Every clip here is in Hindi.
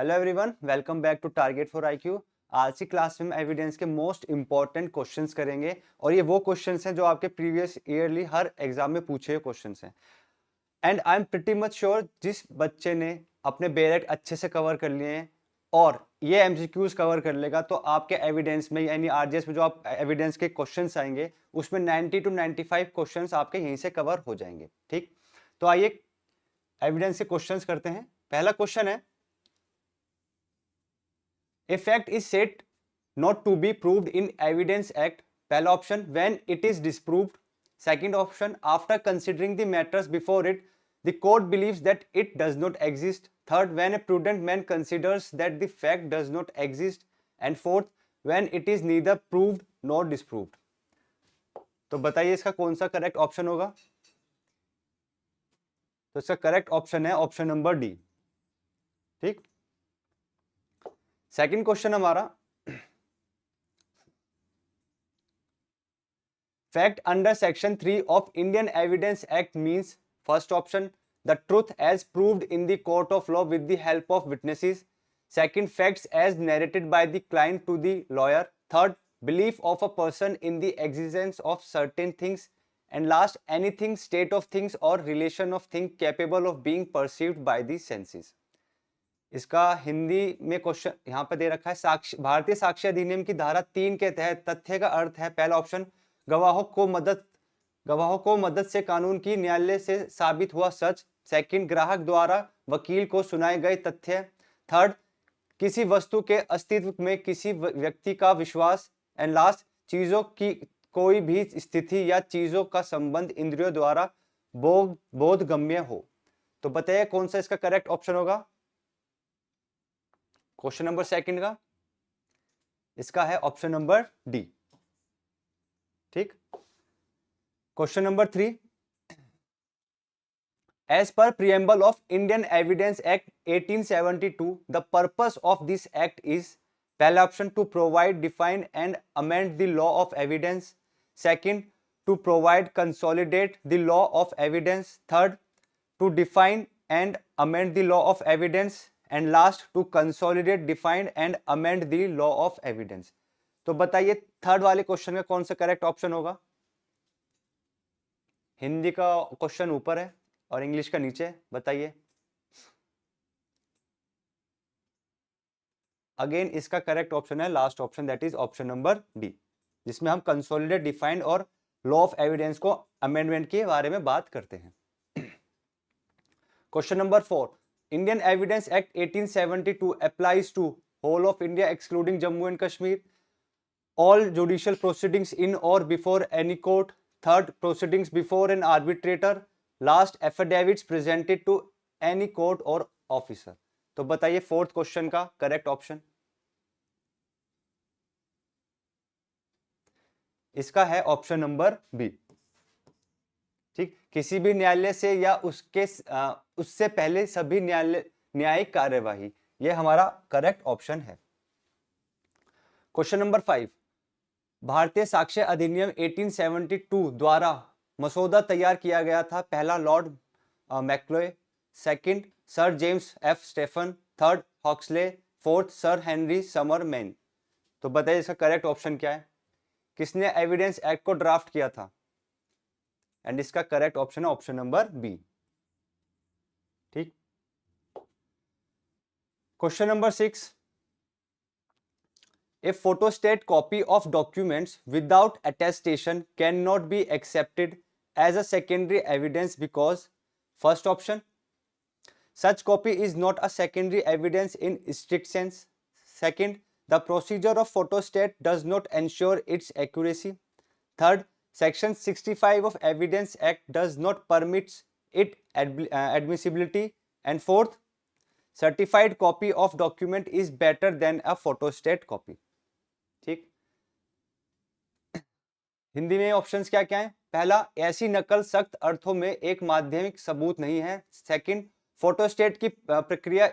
Hello everyone, welcome back to Target for IQ. आज की क्लास में हम एविडेंस के मोस्ट इंपॉर्टेंट क्वेश्चंस करेंगे और ये वो क्वेश्चंस हैं जो आपके प्रीवियस ईयरली हर एग्जाम में पूछे हुए क्वेश्चंस हैं। And I am pretty much sure जिस बच्चे ने अपने बेरेट अच्छे से कवर कर लिए हैं और ये एमसीक्यूज कवर कर लेगा तो आपके एविडेंस में यानी आरजीएस में जो आप एविडेंस के क्वेश्चंस आएंगे उसमें 90 to 95 क्वेश्चंस आपके यहीं से कवर हो जाएंगे। ठीक, तो आइए एविडेंस के क्वेश्चंस करते हैं। पहला क्वेश्चन है, A fact is said not to be proved in Evidence Act. पहला option when it is disproved. Second option after considering the matters before it, the court believes that it does not exist. Third, when a prudent man considers that the fact does not exist. And fourth, when it is neither proved nor disproved. तो बताइए इसका कौन सा करेक्ट ऑप्शन होगा। तो इसका करेक्ट ऑप्शन है ऑप्शन नंबर डी। ठीक, सेकंड क्वेश्चन हमारा, fact under section 3 of Indian Evidence Act means first option the truth as proved in the court of law with the help of witnesses. Second, facts as narrated by the client to the lawyer. Third, belief of a person in the existence of certain things. And last, anything, state of things or relation of things capable of being perceived by the senses. इसका हिंदी में क्वेश्चन यहाँ पे दे रखा है, साक्ष्य भारतीय साक्ष्य अधिनियम की धारा 3 के तहत तथ्य का अर्थ है पहला ऑप्शन गवाहों को मदद से कानून की न्यायालय से साबित हुआ सच। सेकंड, ग्राहक द्वारा वकील को सुनाए गए तथ्य। थर्ड, किसी वस्तु के अस्तित्व में किसी व्यक्ति का विश्वास। एंड लास्ट, चीजों की कोई भी स्थिति या चीजों का संबंध इंद्रियों द्वारा बोधगम्य हो। तो बताइए कौन सा इसका करेक्ट ऑप्शन होगा। क्वेश्चन नंबर सेकंड का इसका है ऑप्शन नंबर डी। ठीक, question number 3, as per preamble of Indian Evidence Act 1872 the purpose of this act is पहला option to provide, define and amend the law of evidence. Second, to provide, consolidate the law of evidence. Third, to define and amend the law of evidence. And last, to consolidate, define and amend the law of evidence. तो बताइए थर्ड वाले क्वेश्चन का कौन सा करेक्ट ऑप्शन होगा। हिंदी का क्वेश्चन ऊपर है और इंग्लिश का नीचे, बताइए। अगेन इसका करेक्ट ऑप्शन है last option, that is option number D, जिसमें हम कंसोलिडेट, डिफाइंड और लॉ ऑफ एविडेंस को अमेंडमेंट के बारे में बात करते हैं। Question number 4, Indian evidence act 1872 applies to whole of India excluding Jammu and Kashmir, all judicial proceedings in or before any court. Third, proceedings before an arbitrator. Last, affidavits presented to any court or officer. तो बताइए फोर्थ क्वेश्चन का करेक्ट ऑप्शन। इसका है ऑप्शन नंबर बी। ठीक, किसी भी न्यायालय से या उससे पहले सभी न्यायिक कार्यवाही, यह हमारा करेक्ट ऑप्शन है। क्वेश्चन नंबर 5, भारतीय साक्ष्य अधिनियम 1872 द्वारा मसौदा तैयार किया गया था। पहला, lord Macaulay. Second, sir James F Stephen. Third, Huxley. Fourth, sir Henry Summerman. तो बताइए इसका करेक्ट ऑप्शन क्या है, किसने एविडेंस एक्ट को ड्राफ्ट किया था। एंड इसका करेक्ट ऑप्शन है ऑप्शन नंबर बी। ठीक, question number 6, A photostat copy of documents without attestation cannot be accepted as a secondary evidence because first option, such copy is not a secondary evidence in strict sense. Second, the procedure of photostat does not ensure its accuracy. Third, section 65 of Evidence Act does not permit its admissibility. And fourth, certified copy of document is better than a photostat copy. ठीक, हिंदी में ऑप्शंस क्या क्या है। पहला, ऐसी नकल सख्त अर्थों में एक माध्यमिक सबूत नहीं है। सेकंड, फोटोस्टेट की प्रक्रिया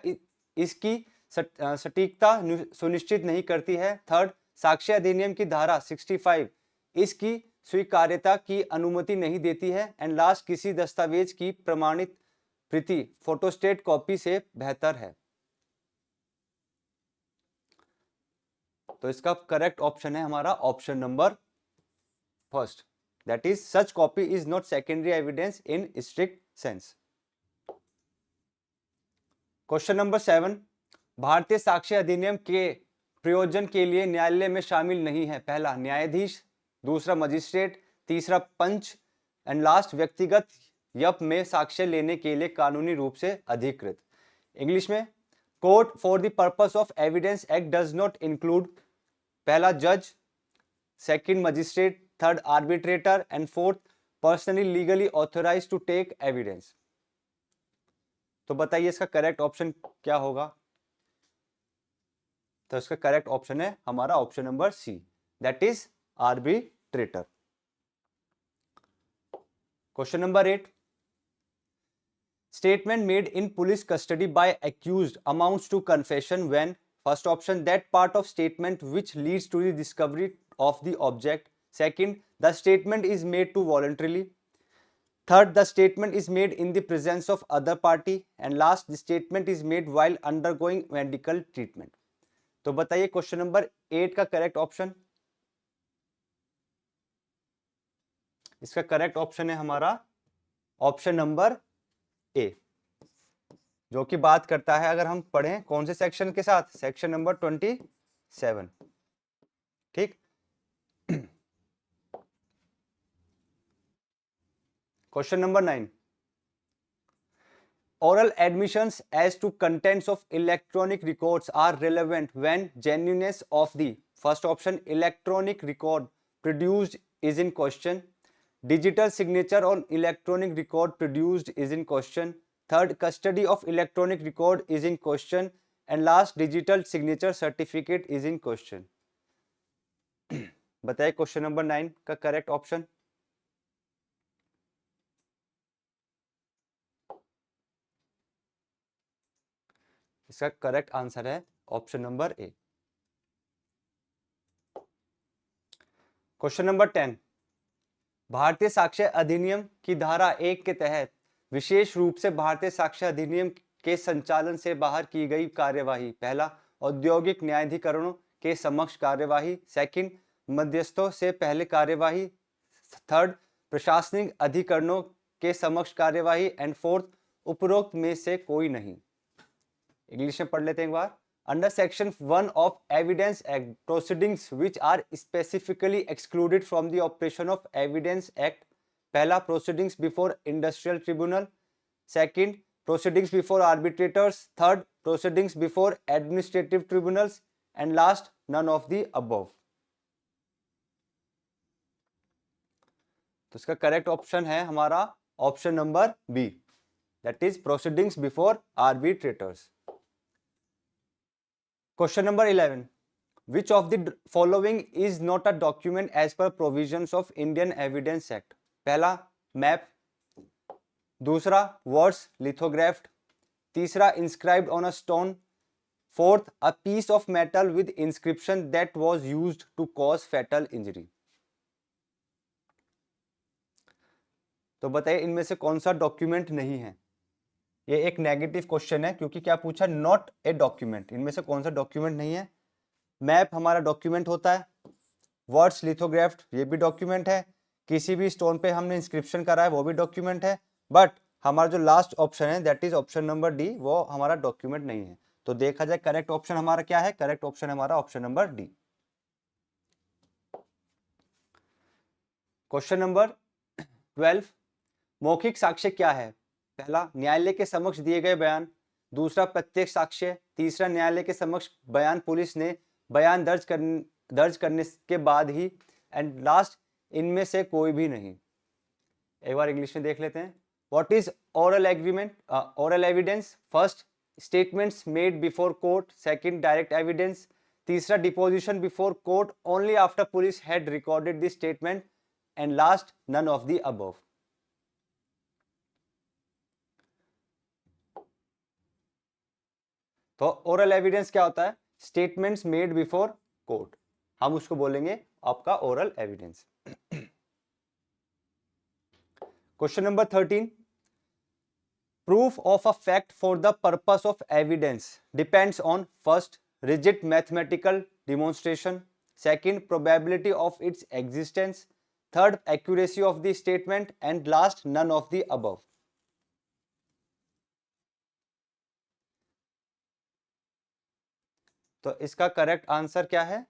इसकी सटीकता सुनिश्चित नहीं करती है। थर्ड, साक्ष्य अधिनियम की धारा 65 इसकी स्वीकार्यता की अनुमति नहीं देती है। एंड लास्ट, किसी दस्तावेज की प्रमाणित प्रति फोटोस्टेट कॉपी से बेहतर है। तो इसका करेक्ट ऑप्शन है हमारा option number first, that is such copy is not secondary evidence in strict sense. Question number 7, भारतीय साक्ष्य अधिनियम के प्रयोजन के लिए न्यायालय में शामिल नहीं है। पहला न्यायाधीश, दूसरा मजिस्ट्रेट, तीसरा पंच एंड लास्ट व्यक्तिगत यप में साक्ष्य लेने के लिए कानूनी रूप से अधिकृत। इंग्लिश में, court for the purpose of evidence act does not include पहला जज, second magistrate, third arbitrator and fourth personally legally authorised to take evidence. तो बताइए इसका करेक्ट ऑप्शन क्या होगा? तो इसका करेक्ट ऑप्शन है हमारा option number C, that is arbitrator. Question number 8, statement made in police custody by accused amounts to confession when first option that part of statement which leads to the discovery of the object, second the statement is made to voluntarily, third the statement is made in the presence of other party and last the statement is made while undergoing medical treatment। तो बताइए क्वेश्चन नंबर 8 का करेक्ट ऑप्शन। इसका करेक्ट ऑप्शन है हमारा ऑप्शन नंबर ए, जो कि बात करता है, अगर हम पढ़ें कौन से सेक्शन के साथ, सेक्शन नंबर 27। ठीक। Question number 9, oral admissions as to contents of electronic records are relevant when genuineness of the first option electronic record produced is in question, digital signature on electronic record produced is in question, third custody of electronic record is in question and last digital signature certificate is in question। बताइए क्वेश्चन नंबर 9 का करेक्ट ऑप्शन। इसका करेक्ट आंसर है ऑप्शन नंबर ए। क्वेश्चन नंबर 10, भारतीय साक्ष्य अधिनियम की धारा 1 के तहत विशेष रूप से भारतीय साक्ष्य अधिनियम के संचालन से बाहर की गई कार्यवाही, पहला औद्योगिक न्यायाधिकरणों के समक्ष कार्यवाही, सेकंड मध्यस्थों से पहले कार्यवाही, थर्ड प्रशासनिक अधिकरणों के समक्ष कार्यवाही एंड फोर्थ उपरोक्त में से कोई नहीं। इंग्लिश में पढ़ लेते हैं एक बार। Under section 1 of evidence act, proceedings which are specifically excluded from the operation of evidence act, पहला proceedings before industrial tribunal, second proceedings before arbitrators, third proceedings before administrative tribunals and last none of the above. तो इसका करेक्ट ऑप्शन है हमारा option number B, that is proceedings before arbitrators. Question number 11, which of the following is not a document as per provisions of Indian Evidence Act? पहला मैप, दूसरा वर्ड्स लिथोग्राफ्ड, तीसरा inscribed on a stone, fourth a piece of metal with inscription that was used to cause fatal injury। तो बताइए इनमें से कौन सा डॉक्यूमेंट नहीं है? ये एक नेगेटिव क्वेश्चन है क्योंकि क्या पूछा, नॉट ए डॉक्यूमेंट। इनमें से कौन सा डॉक्यूमेंट नहीं है? मैप हमारा डॉक्यूमेंट होता है, वर्ड्स लिथोग्राफ्ड ये भी डॉक्यूमेंट है, किसी भी स्टोन पे हमने इंस्क्रिप्शन करा है वो भी डॉक्यूमेंट है, बट हमारा जो लास्ट ऑप्शन है that is option number D, वो हमारा डॉक्यूमेंट नहीं है। तो देखा जाए करेक्ट ऑप्शन हमारा क्या है? करेक्ट ऑप्शन हमारा option number D. Question number 12, मौखिक साक्ष्य क्या है? पहला न्यायालय के समक्ष दिए गए बयान, दूसरा प्रत्यक्ष साक्ष्य, तीसरा न्यायालय के समक्ष बयान पुलिस ने बयान दर्ज करने के बाद ही, एंड लास्ट इनमें से कोई भी नहीं। एक बार इंग्लिश में देख लेते हैं। What is oral agreement oral evidence? First statements made before court, second direct evidence, तीसरा deposition before court only after police had recorded the statement and last none of the above. तो ओरल एविडेंस क्या होता है? स्टेटमेंट्स मेड बिफोर कोर्ट, हम उसको बोलेंगे आपका oral evidence. Question number 13, proof of a fact for the purpose of evidence depends on first rigid mathematical demonstration. Second, probability of its existence. Third, accuracy of the statement. And last, none of the above. तो इसका करेक्ट आंसर क्या है?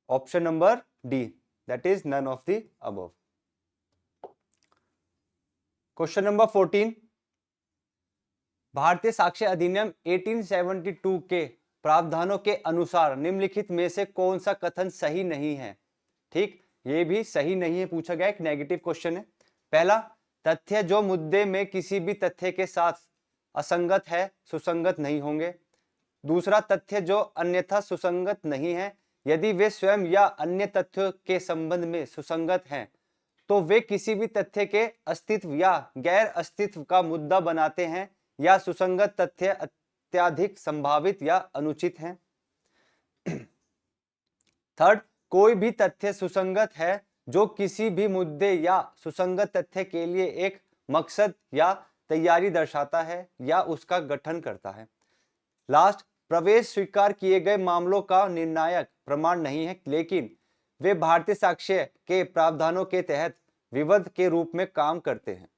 Option number D, that is none of the above. Question number 14. भारतीय साक्ष्य अधिनियम 1872 के प्रावधानों के अनुसार निम्नलिखित में से कौन सा कथन सही नहीं है? ठीक, ये भी सही नहीं है पूछा गया, एक नेगेटिव क्वेश्चन है. पहला, तथ्य जो मुद्दे में किसी भी तथ्य के साथ असंगत है सुसंगत नहीं होंगे. दूसरा, तथ्य जो अन्यथा सुसंगत नहीं है यदि वे स्वयं या अन्य तथ्यों के संबंध में सुसंगत हैं तो वे किसी भी तथ्य के अस्तित्व या गैर अस्तित्व का मुद्दा बनाते हैं या सुसंगत तथ्य अत्यधिक संभावित या अनुचित हैं. थर्ड, कोई भी तथ्य सुसंगत है जो किसी भी मुद्दे या सुसंगत तथ्य के लिए एक मकसद या तैयारी दर्शाता है या उसका गठन करता है. लास्ट, प्रवेश स्वीकार किए गए मामलों का निर्णायक प्रमाण नहीं है लेकिन वे भारतीय साक्ष्य के प्रावधानों के तहत विवाद के रूप में काम करते हैं.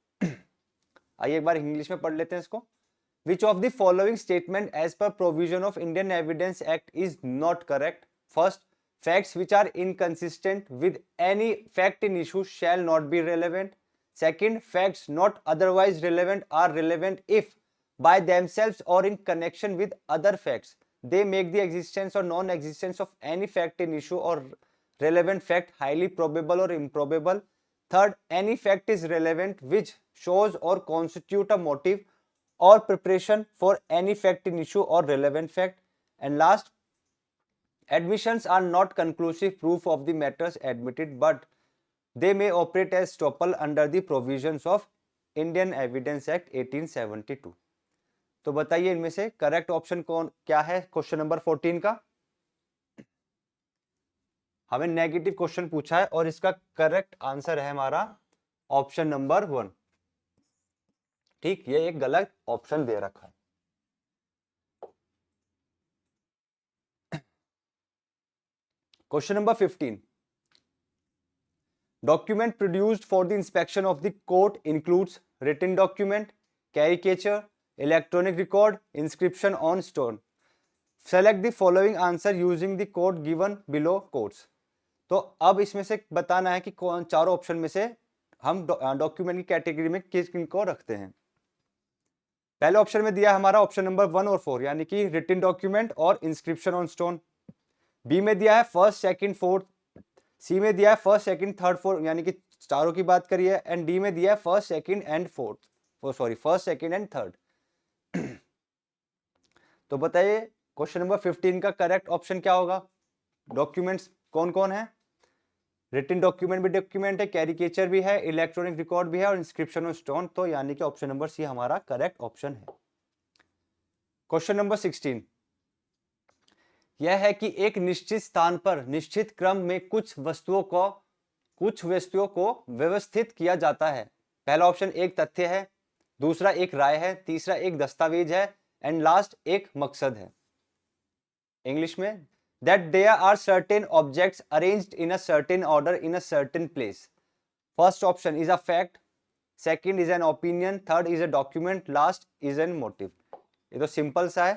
आइए एक बार इंग्लिश में पढ़ लेते हैं इसको. Which of the following statement as per provision of Indian Evidence Act is not correct? First, facts which are inconsistent with any fact in issue shall not be relevant. Second, facts not otherwise relevant are relevant if by themselves or in connection with other facts they make the existence or non-existence of any fact in issue or relevant fact highly probable or improbable. Third, any fact is relevant which shows or constitute a motive or preparation for any fact in issue or relevant fact. And last, admissions are not conclusive proof of the matters admitted but they may operate as estoppel under the provisions of Indian Evidence Act 1872. तो बताइए इनमें से करेक्ट ऑप्शन कौन क्या है क्वेश्चन नंबर 14 का? हमें नेगेटिव क्वेश्चन पूछा है और इसका करेक्ट आंसर है हमारा ऑप्शन नंबर 1. ठीक, ये एक गलत ऑप्शन दे रखा है. Question number 15. Document produced for the inspection of the court includes written document, caricature, electronic record, inscription on stone. Select the following answer using the code given below quotes. तो अब इसमें से बताना है कि कौन चारों ऑप्शन में से हम डॉक्यूमेंट की कैटेगरी में किस किनको रखते हैं. पहले ऑप्शन में दिया हमारा ऑप्शन नंबर 1 और 4 यानी कि रिटन डॉक्यूमेंट और इंस्क्रिप्शन ऑन स्टोन. बी में दिया है फर्स्ट सेकंड फोर्थ. सी में दिया है फर्स्ट सेकंड थर्ड फोर्थ यानी कि चारों की बात करिए. एंड डी में दिया है first second and fourth, sorry first second and third. तो बताइए क्वेश्चन नंबर 15 का करेक्ट ऑप्शन क्या होगा? डॉक्यूमेंट्स कौन कौन है? रिटन डॉक्यूमेंट भी डॉक्यूमेंट है, कैरिकेचर भी है, इलेक्ट्रॉनिक रिकॉर्ड भी है और इंस्क्रिप्शन ऑन स्टोन. तो यानी कि ऑप्शन नंबर सी हमारा करेक्ट ऑप्शन है. Question number 16. यह है कि एक निश्चित स्थान पर निश्चित क्रम में कुछ वस्तुओं को व्यवस्थित किया जाता है. पहला ऑप्शन एक तथ्य है, दूसरा एक राय है, तीसरा एक दस्तावेज है एंड लास्ट एक मकसद है. इंग्लिश में that there are certain objects arranged in a certain order in a certain place. First option is a fact, second is an opinion, third is a document, last is an motive. ये तो सिंपल सा है.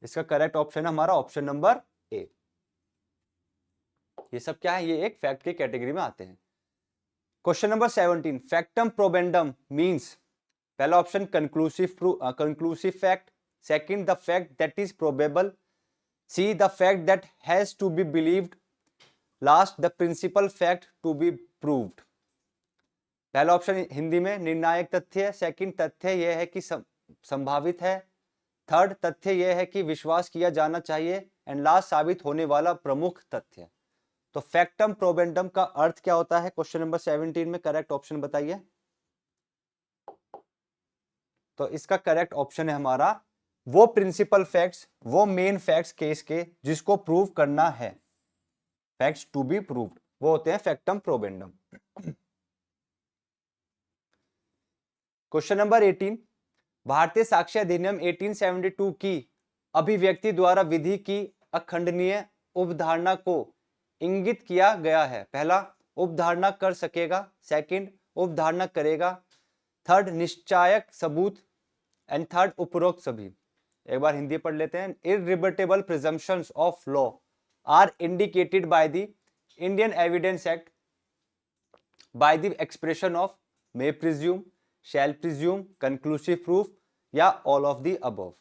इसका करेक्ट ऑप्शन है हमारा ऑप्शन नंबर ए. ये सब क्या है? ये एक फैक्ट की कैटेगरी में आते हैं. Question number 17. फैक्टम प्रोबेंडम मींस पहला option conclusive fact, second the fact that is probable, C the fact that has to be believed, last the principal fact to be proved. पहला ऑप्शन हिंदी में निर्णायक तथ्य, सेकंड तथ्य यह है कि संभावित है, थर्ड तथ्य यह है कि विश्वास किया जाना चाहिए एंड लास्ट साबित होने वाला प्रमुख तथ्य. तो फैक्टम प्रोबेंडम का अर्थ क्या होता है? क्वेश्चन नंबर 17 में करेक्ट ऑप्शन बताइए. तो इसका करेक्ट ऑप्शन है हमारा वो प्रिंसिपल फैक्ट्स, वो मेन फैक्ट्स केस के जिसको प्रूव करना है, फैक्ट्स टू बी प्रूव्ड, वो होते हैं फैक्टम प्रोबेंडम. Question number 18. भारतीय साक्ष्य अधिनियम 1872 की अभिव्यक्ति द्वारा विधि की अखंडनीय उपधारणा को इंगित किया गया है। पहला, उपधारणा कर सकेगा। सेकंड, उपधारणा करेगा। थर्ड, निश्चायक सबूत। एंड थर्ड, उपरोक्त सभी। एक बार हिंदी पढ़ लेते हैं। Irrebuttable presumptions of law are indicated by the Indian evidence act by the expression of may presume, shall presume, conclusive proof या all of the above।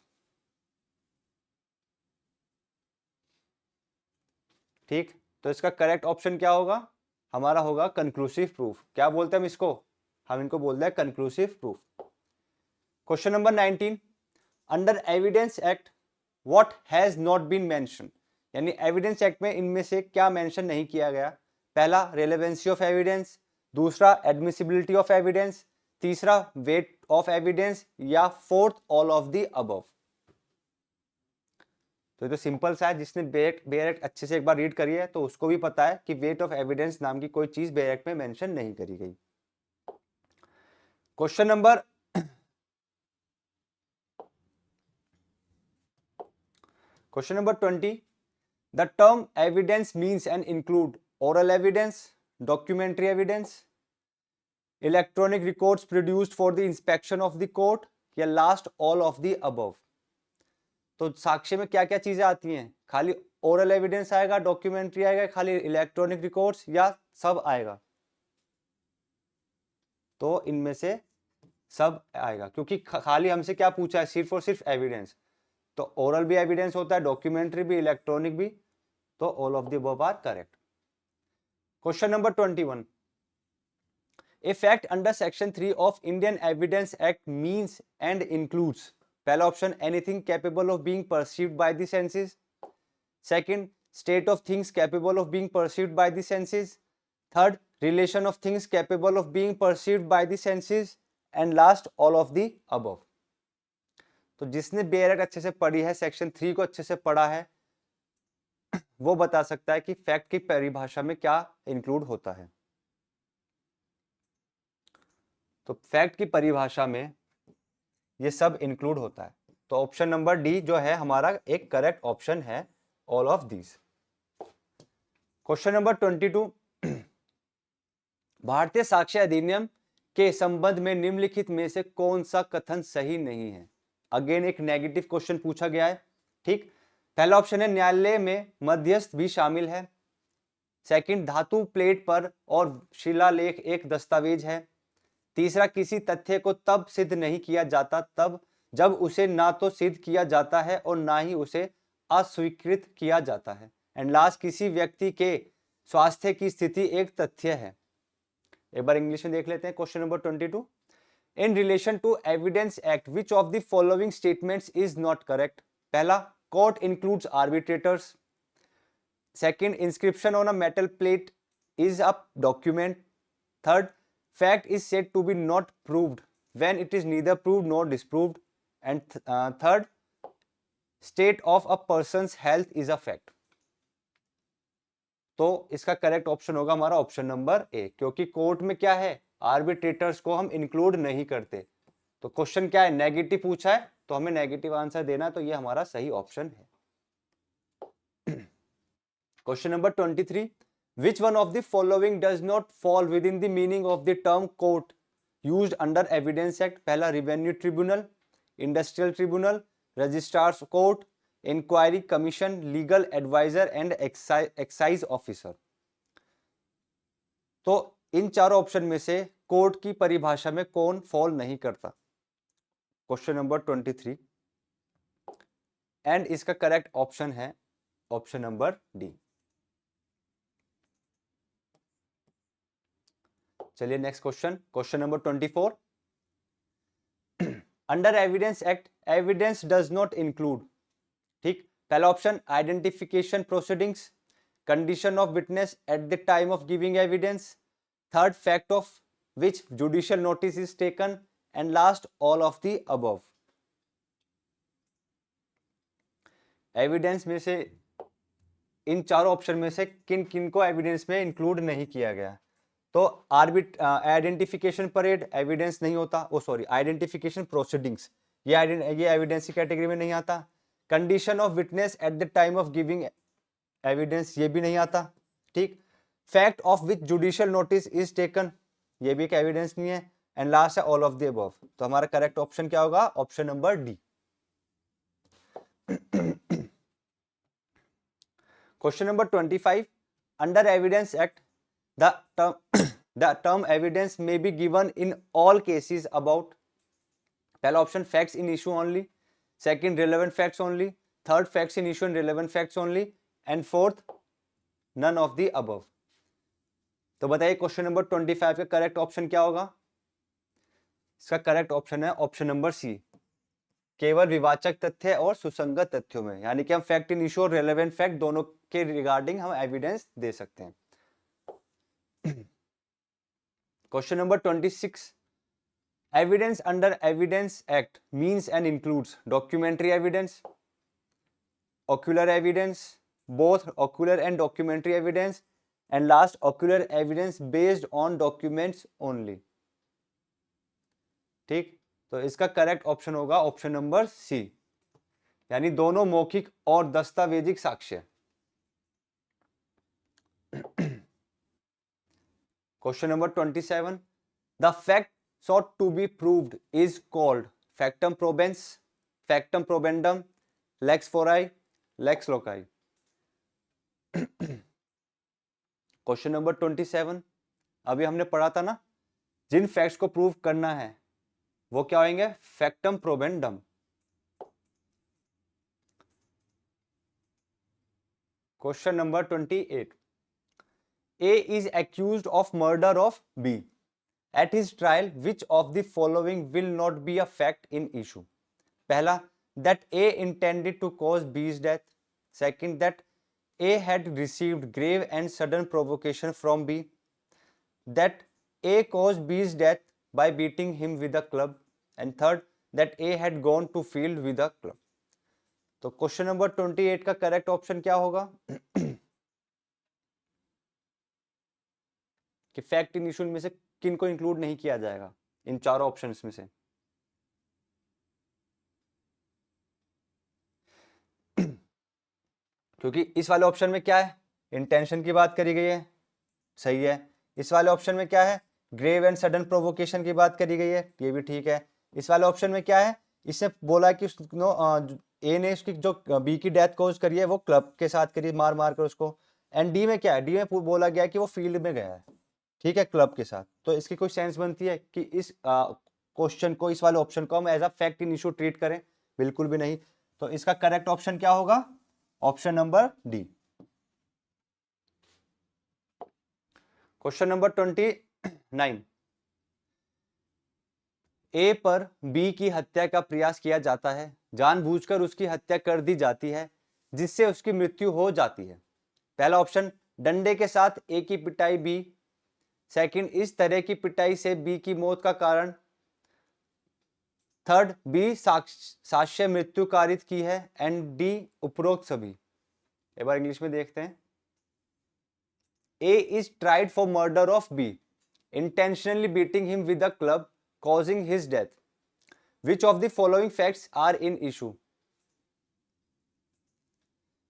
ठीक, तो इसका करेक्ट ऑप्शन क्या होगा? हमारा होगा कंक्लूसिव प्रूफ। क्या बोलते हैं हम इसको? हम इनको बोलते हैं conclusive proof. Question number 19, under evidence act what has not been mention, यानी एविडेंस एक्ट में इनमें से क्या मेंशन नहीं किया गया? पहला, रेलेवेंसी ऑफ एविडेंस। दूसरा, एडमिसिबिलिटी ऑफ एविडेंस। तीसरा, वेट ऑफ एविडेंस। या fourth, all of the above. तो ये तो सिंपल सा है, जिसने बेयर एक्ट अच्छे से एक बार रीड करी है तो उसको भी पता है कि वेट ऑफ एविडेंस नाम की कोई चीज बेयर एक्ट में मेंशन नहीं करी गई। Question number 20, the term evidence means and include oral evidence, documentary evidence, electronic records produced for the inspection of the court या last all of the above. तो साक्ष्य में क्या क्या चीजें आती हैं? खाली ओरल एविडेंस आएगा, डॉक्यूमेंट्री आएगा, खाली इलेक्ट्रॉनिक रिकॉर्ड्स या सब आएगा? तो इनमें से सब आएगा, क्योंकि खाली हमसे क्या पूछा है? सिर्फ और सिर्फ एविडेंस। तो ओरल भी एविडेंस होता है, डॉक्यूमेंट्री भी, इलेक्ट्रॉनिक भी। तो all of the above are correct. Question number 21, A fact under section 3 of Indian evidence act means and includes. पहला option, anything capable of being perceived by the senses. Second, state of things capable of being perceived by the senses. Third, relation of things capable of being perceived by the senses. And last, all of the above. तो जिसने बेयर एक्ट अच्छे से पढ़ी है, सेक्शन 3 को अच्छे से पढ़ा है, वो बता सकता है कि फैक्ट की परिभाषा में क्या इंक्लूड होता है। तो फैक्ट की परिभाषा में ये सब इंक्लूड होता है। तो ऑप्शन नंबर डी जो है हमारा एक करेक्ट ऑप्शन है, all of these. Question number 22, भारतीय साक्ष्य अधिनियम के संबंध में निम्नलिखित में से कौन सा कथन सही नहीं है? अगेन एक नेगेटिव क्वेश्चन पूछा गया है। ठीक, पहला ऑप्शन है न्यायालय में मध्यस्थ भी शामिल है। सेकंड, धातु प्लेट पर और शिलालेख एक दस्तावेज है। तीसरा, किसी तथ्य को तब सिद्ध नहीं किया जाता तब जब उसे ना तो सिद्ध किया जाता है और ना ही उसे अस्वीकृत किया जाता है। एंड लास्ट, किसी व्यक्ति के स्वास्थ्य की स्थिति एक तथ्य है। एक बार इंग्लिश में देख लेते हैं। Question number 22, in relation to evidence act which of the following statements is not correct? पहला, court includes arbitrators. Second, inscription on a metal plate is a document. Third, fact is said to be not proved when it is neither proved nor disproved. And third, state of a person's health is a fact। तो इसका करेक्ट ऑप्शन होगा हमारा ऑप्शन नंबर ए, क्योंकि कोर्ट में क्या है? आर्बिट्रेटर्स को हम इंक्लूड नहीं करते। तो क्वेश्चन क्या है? नेगेटिव पूछा है, तो हमें नेगेटिव आंसर देना, तो ये हमारा सही ऑप्शन है। Question number 23, which one of the following does not fall within the meaning of the term court used under evidence act? पहला, revenue tribunal, industrial tribunal, registrar's court, inquiry commission, legal advisor and excise officer। तो इन चारों ऑप्शन में से कोर्ट की परिभाषा में कौन फॉल नहीं करता? क्वेश्चन नंबर 23, एंड इसका करेक्ट ऑप्शन है ऑप्शन नंबर डी। चलिए next question, question number 24, under evidence act evidence does not include. ठीक, पहला option, identification proceedings, condition of witness at the time of giving evidence. Third, fact of which judicial notice is taken. And last, all of the above. Evidence में से इन चारों ऑप्शन में से किन किन को एविडेंस में इंक्लूड नहीं किया गया? तो आइडेंटिफिकेशन परेड एविडेंस नहीं होता, ओ सॉरी, आइडेंटिफिकेशन प्रोसीडिंग्स ये एविडेंस की कैटेगरी में नहीं आता। Condition of witness at the time of giving evidence, ये भी नहीं आता। ठीक, fact of which judicial notice is taken, ये भी एक एविडेंस नहीं है। एंड लास्ट है ऑल ऑफ द अबव। तो हमारा करेक्ट ऑप्शन क्या होगा? Option number D. Question number 25, under evidence act the term evidence may be given in all cases about, पहला option facts in issue only, second relevant facts only, third facts in issue and relevant facts only, and fourth none of the above. तो बताइए क्वेश्चन नंबर 25 का करेक्ट ऑप्शन क्या होगा? इसका करेक्ट ऑप्शन है ऑप्शन नंबर सी, केवल विवाचक तथ्य और सुसंगत तथ्यों में, यानी कि हम फैक्ट इन इशू और रेलेवेंट फैक्ट दोनों के रिगार्डिंग हम एविडेंस दे सकते हैं। Question number 26, evidence under evidence act means and includes documentary evidence, ocular evidence, both ocular and documentary evidence, and last ocular evidence based on documents only। ठीक, तो इसका करेक्ट ऑप्शन होगा ऑप्शन नंबर सी, यानी दोनों मौखिक और दस्तावेजिक साक्ष्य। Question number 27, the fact sought to be proved is called factum probans, factum probandum, lex fori, lex loci। Question number 27, अभी हमने पढ़ा था ना, जिन फैक्ट्स को प्रूव करना है वो क्या होंगे? Factum probandum. Question number 28, A is accused of murder of B at his trial, which of the following will not be a fact in issue? पहला, that A intended to cause B's death, second, that A had received grave and sudden provocation from B, that A caused B's death by beating him with a club, and third, that A had gone to field with a club। तो क्वेश्चन नंबर 28 का करेक्ट ऑप्शन क्या होगा? कि फैक्ट इन इशू में से किन को इंक्लूड नहीं किया जाएगा इन चारों ऑप्शंस में से? क्योंकि इस वाले ऑप्शन में क्या है? इंटेंशन की बात करी गई है, सही है। इस वाले ऑप्शन में क्या है? ग्रेव एंड सडन प्रोवोकेशन की बात करी गई है, ये भी ठीक है। इस वाले ऑप्शन में क्या है? इसने बोला कि ए ने उसकी जो बी की डेथ कोज करी है वो क्लब के साथ करी, मार मार कर उसको। एंड डी में क्या है? डी में बोला गया कि वो फील्ड में गया है, ठीक है, क्लब के साथ। तो इसकी कोई सेंस बनती है कि इस क्वेश्चन को, इस वाले ऑप्शन को हम as a fact in issue treat करें? बिल्कुल भी नहीं। तो इसका करेक्ट ऑप्शन क्या होगा? Option number D. Question number 29, ए पर बी की हत्या का प्रयास किया जाता है, जानबूझकर उसकी हत्या कर दी जाती है जिससे उसकी मृत्यु हो जाती है। पहला ऑप्शन, डंडे के साथ ए की पिटाई बी, सेकंड, इस तरह की पिटाई से बी की मौत का कारण, थर्ड, बी साक्ष्य मृत्यु कारित की है, एंड डी उपरोक्त सभी। एक बार इंग्लिश में देखते हैं। A is tried for murder of B, intentionally beating him with a club, causing his death. Which of the following facts are in issue?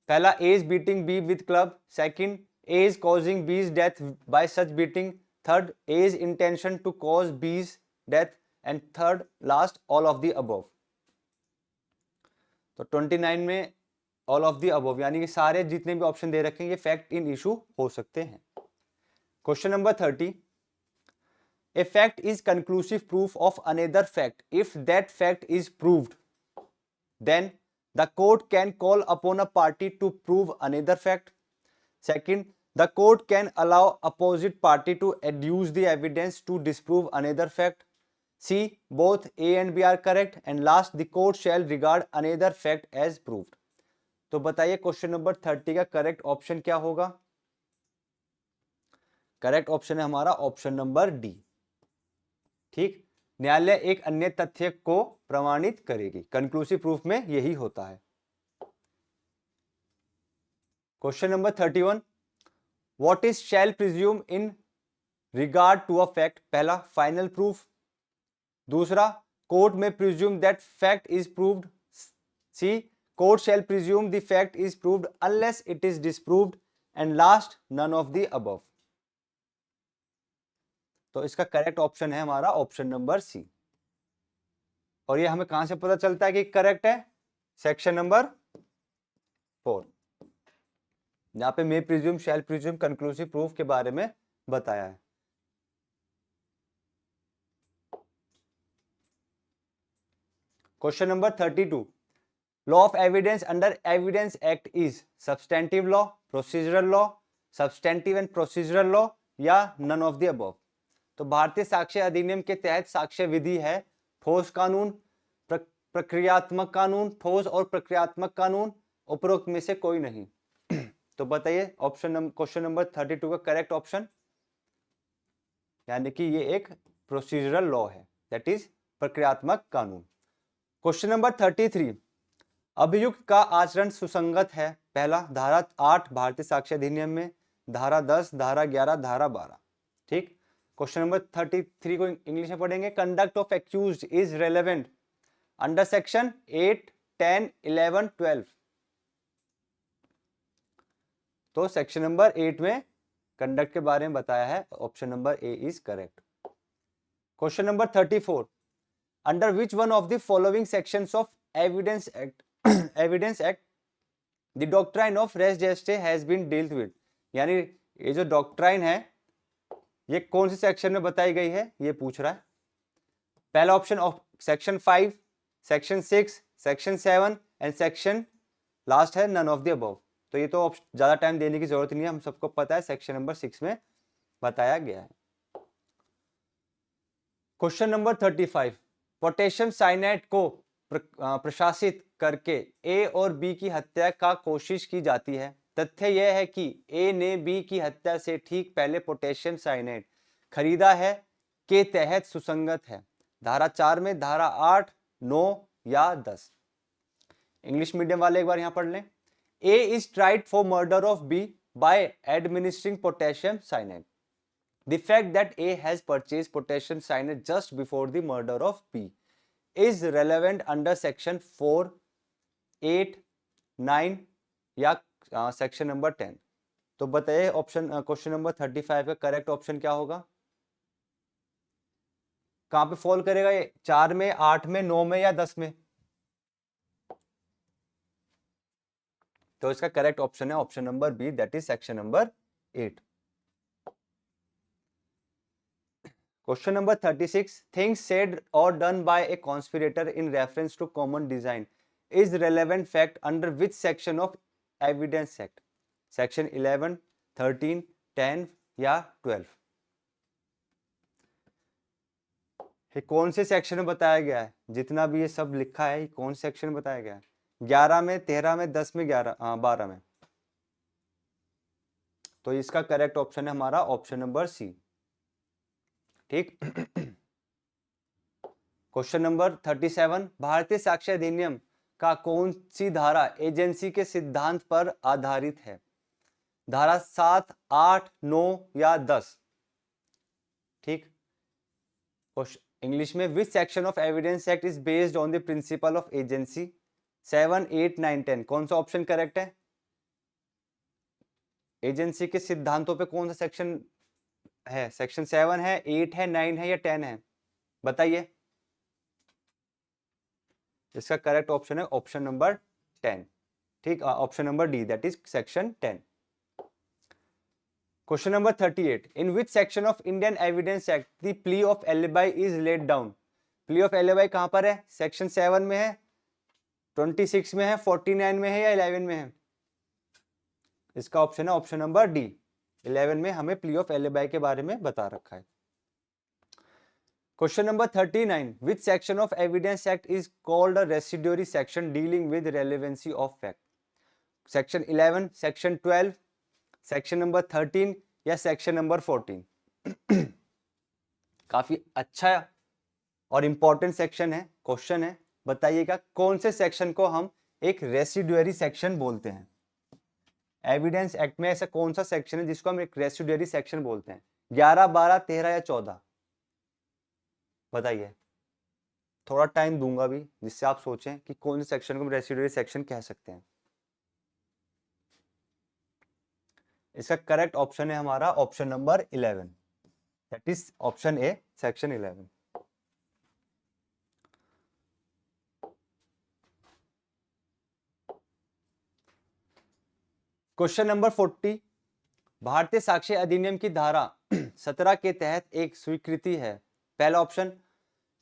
पहला, A is beating B with club, second, A is causing B's death by such beating, third, A is intention to cause B's death, and third, last, all of the above। तो 29 में ऑल ऑफ द अबव, यानी कि सारे जितने भी ऑप्शन दे रखे हैं ये फैक्ट इन इशू हो सकते हैं। Question number 30, a fact is conclusive proof of another fact if that fact is proved, then the court can call upon a party to prove another fact। Second, the court can allow opposite party to adduce the evidence to disprove another fact। C, both A and B are correct, and last, the court shall regard another fact as proved। तो बताइए क्वेश्चन नंबर 30 का करेक्ट ऑप्शन क्या होगा? करेक्ट ऑप्शन है हमारा ऑप्शन नंबर डी। ठीक, न्यायालय एक अन्य तथ्य को प्रमाणित करेगी, कंक्लूसिव प्रूफ में यही होता है। Question number 31, what is shall presume in regard to a fact? पहला, फाइनल प्रूफ, दूसरा, कोर्ट में presume that fact is proved, C court shall presume the fact is proved unless it is disproved, and last none of the above. तो इसका करेक्ट ऑप्शन है हमारा ऑप्शन नंबर सी। और ये हमें कहां से पता चलता है कि करेक्ट है? सेक्शन नंबर 4, जहां पे मे प्रिज्यूम शैल प्रिज्यूम कंक्लूसिव प्रूफ के बारे में बताया है। Question number 32, law of evidence under evidence act is substantive law, procedural law, substantive and procedural law, या नन ऑफ द अबव। तो भारतीय साक्ष्य अधिनियम के तहत साक्ष्य विधि है ठोस कानून, प्रक्रियात्मक कानून, ठोस और प्रक्रियात्मक कानून, उपरोक्त में से कोई नहीं। तो बताइए ऑप्शन क्वेश्चन नंबर 32 का करेक्ट ऑप्शन, यानी कि ये एक प्रोसीजरल लॉ है, दैट इज प्रक्रियात्मक कानून। क्वेश्चन नंबर 33, अभियुक्त का आचरण सुसंगत है, पहला धारा 8 भारतीय साक्ष्य अधिनियम में, धारा 10, धारा 11, धारा 12। ठीक। क्वेश्चन नंबर 33 को इंग्लिश में पढ़ेंगे। Conduct of accused is relevant under section 8, 10, 11, 12। तो सेक्शन नंबर 8 में कंडक्ट के बारे में बताया है, option number A is correct. Question number 34, under which one of the following sections of evidence act the doctrine of res gestae has been dealed with, यानी ये जो डॉक्ट्राइन है ये कौन से सेक्शन में बताई गई है, ये पूछ रहा है। पहला option of section 5, section 6, section 7 and section last है नन ऑफ द अबव। तो ये तो ज्यादा टाइम देने की जरूरत नहीं है, हम सबको पता है सेक्शन नंबर 6 में बताया गया है। क्वेश्चन नंबर 35, पोटेशियम साइनाइड को प्रशासित करके ए और बी की हत्या का कोशिश की जाती है। तथ्य यह है कि ए ने बी की हत्या से ठीक पहले पोटेशियम साइनाइड खरीदा है के तहत सुसंगत है। धारा 4 में, धारा 8, 9 या 10। इंग्लिश मीडियम वाले एक बार यहां पढ़ लें। A is tried for murder of B by administering potassium cyanide. The fact that A has purchased potassium cyanide just before the murder of B is relevant under section 4, 8, 9 या सेक्शन नंबर 10। तो बताइए ऑप्शन क्वेश्चन नंबर 35 का करेक्ट ऑप्शन क्या होगा? कहां पे फॉल करेगा ये? 4 में, 8 में, 9 में या 10 में? तो इसका करेक्ट ऑप्शन है option number B, that is section number 8। Question number 36, things said or done by a conspirator in reference to common design is relevant fact under which section of Evidence Act? Section 11, 13, 10 या 12? ये कौन से सेक्शन में बताया गया है? जितना भी ये सब लिखा है, कौन से सेक्शन में बताया गया है? 11 में, 13 में, 10 में, 12 में। तो इसका करेक्ट ऑप्शन है हमारा ऑप्शन नंबर सी। ठीक। क्वेश्चन नंबर 37, भारतीय साक्ष्य अधिनियम का कौन सी धारा एजेंसी के सिद्धांत पर आधारित है? धारा 7, 8, 9 या 10? ठीक। इंग्लिश में, which section of evidence act is based on the principle of agency? 7, 8, 9, 10। कौन सा ऑप्शन करेक्ट है? एजेंसी के सिद्धांतों पे कौन सा सेक्शन है? सेक्शन 7 है, 8 है, 9 है या 10 है? बताइए। इसका करेक्ट ऑप्शन है ऑप्शन नंबर 10। ठीक, option number D, that is section 10। Question number 38, in which section of Indian evidence act the plea of alibi is laid down? Plea of alibi कहां पर है? सेक्शन 7 में है, 26 में है, 49 में है या 11 में है? इसका ऑप्शन है ऑप्शन नंबर डी, 11 में हमें प्ली ऑफ एलिबाई के बारे में बता रखा है। Question number 39, which section of evidence act is called a residuary section dealing with relevancy of fact? Section 11, section 12, section number 13 या section number 14? काफी अच्छा और इंपॉर्टेंट सेक्शन है, क्वेश्चन है। बताइएगा कौन से सेक्शन को हम एक रेसिडुअरी सेक्शन बोलते हैं? एविडेंस एक्ट में ऐसा कौन सा सेक्शन है जिसको हम एक रेसिडुअरी सेक्शन बोलते हैं? 11, 12, 13 या 14? बताइए। थोड़ा टाइम दूंगा भी, जिससे आप सोचें कि कौन से सेक्शन को हम रेसिडुअरी सेक्शन कह सकते हैं। इसका करेक्ट ऑप्शन है हमारा option number 11, that is option A, section 11। Question number 40, भारतीय साक्ष्य अधिनियम की धारा 17 के तहत एक स्वीकृति है। पहला ऑप्शन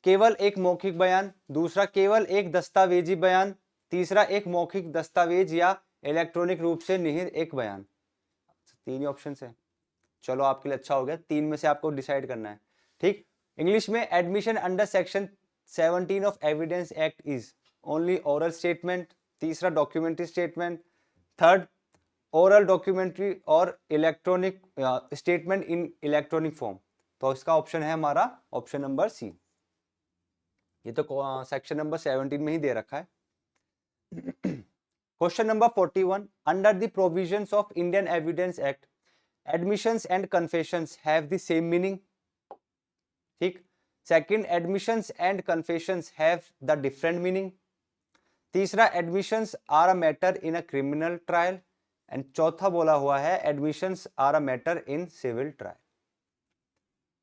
केवल एक मौखिक बयान, दूसरा केवल एक दस्तावेजी बयान, तीसरा एक मौखिक दस्तावेज या इलेक्ट्रॉनिक रूप से निहित एक बयान। तीन ही ऑप्शन है, चलो आपके लिए अच्छा हो गया, तीन में से आपको डिसाइड करना है। ठीक, इंग्लिश में admission under section 17 of evidence act is only oral statement, तीसरा documentary statement, third oral documentary और electronic statement in electronic form. तो इसका ऑप्शन है हमारा ऑप्शन नंबर सी। ये तो सेक्शन नंबर 17 में ही दे रखा है। Question number 41, under the provisions of Indian evidence act admissions and confessions have the same meaning. ठीक, second admissions and confessions have the different meaning. तीसरा admissions are a matter in a criminal trial and चौथा बोला हुआ है admissions are a matter in civil trial।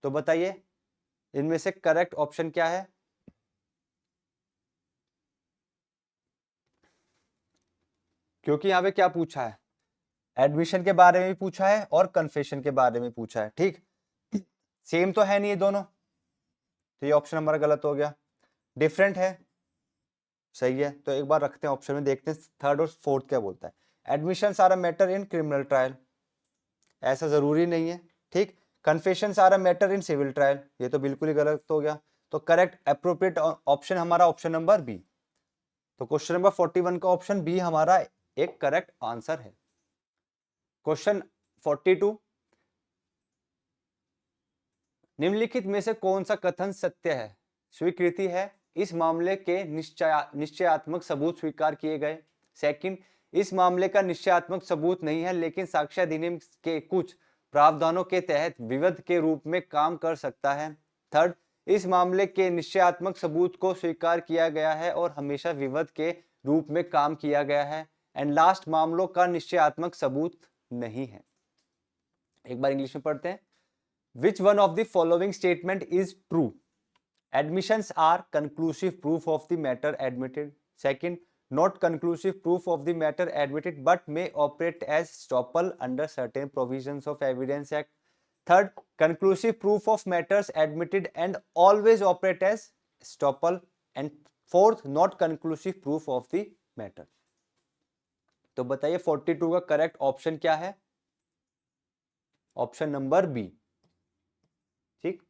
तो बताइए इनमें से करेक्ट ऑप्शन क्या है? क्योंकि यहां पे क्या पूछा है, एडमिशन के बारे में भी पूछा है और कन्फेशन के बारे में पूछा है। ठीक, सेम तो है नहीं ये दोनों, तो ये ऑप्शन हमारा गलत हो गया। डिफरेंट है, सही है, तो एक बार रखते हैं ऑप्शन में, देखते हैं थर्ड और फोर्थ क्या बोलता है। Admissions are a matter in criminal trial, ऐसा जरूरी नहीं है। ठीक, confessions are a matter in civil trial, ये तो बिल्कुल ही गलत हो गया। तो करेक्ट अप्रोप्रिएट ऑप्शन हमारा ऑप्शन नंबर बी। तो क्वेश्चन नंबर 41 का ऑप्शन बी हमारा एक करेक्ट आंसर है। क्वेश्चन 42, निम्नलिखित में से कौन सा कथन सत्य है? स्वीकृति है, इस मामले के निश्चयात्मक सबूत स्वीकार किए गए। सेकंड, इस मामले का निश्चयात्मक सबूत नहीं है लेकिन साक्ष्य अधिनियम के कुछ प्रावधानों के तहत विविध के रूप में काम कर सकता है। थर्ड, इस मामले के निश्चयात्मक सबूत को स्वीकार किया गया है और हमेशा विविध के रूप में काम किया गया है। एंड लास्ट, मामलों का निश्चयात्मक सबूत नहीं है। एक बार इंग्लिश में पढ़ते हैं। Which one of the following statement is true? Admissions are conclusive proof of the matter admitted. Second, not conclusive proof of the matter admitted but may operate as estoppel under certain provisions of Evidence Act. Third, conclusive proof of matters admitted and always operate as estoppel. And fourth, not conclusive proof of the matter. तो बताइए 42 का करेक्ट ऑप्शन क्या है? Option number B. ठीक,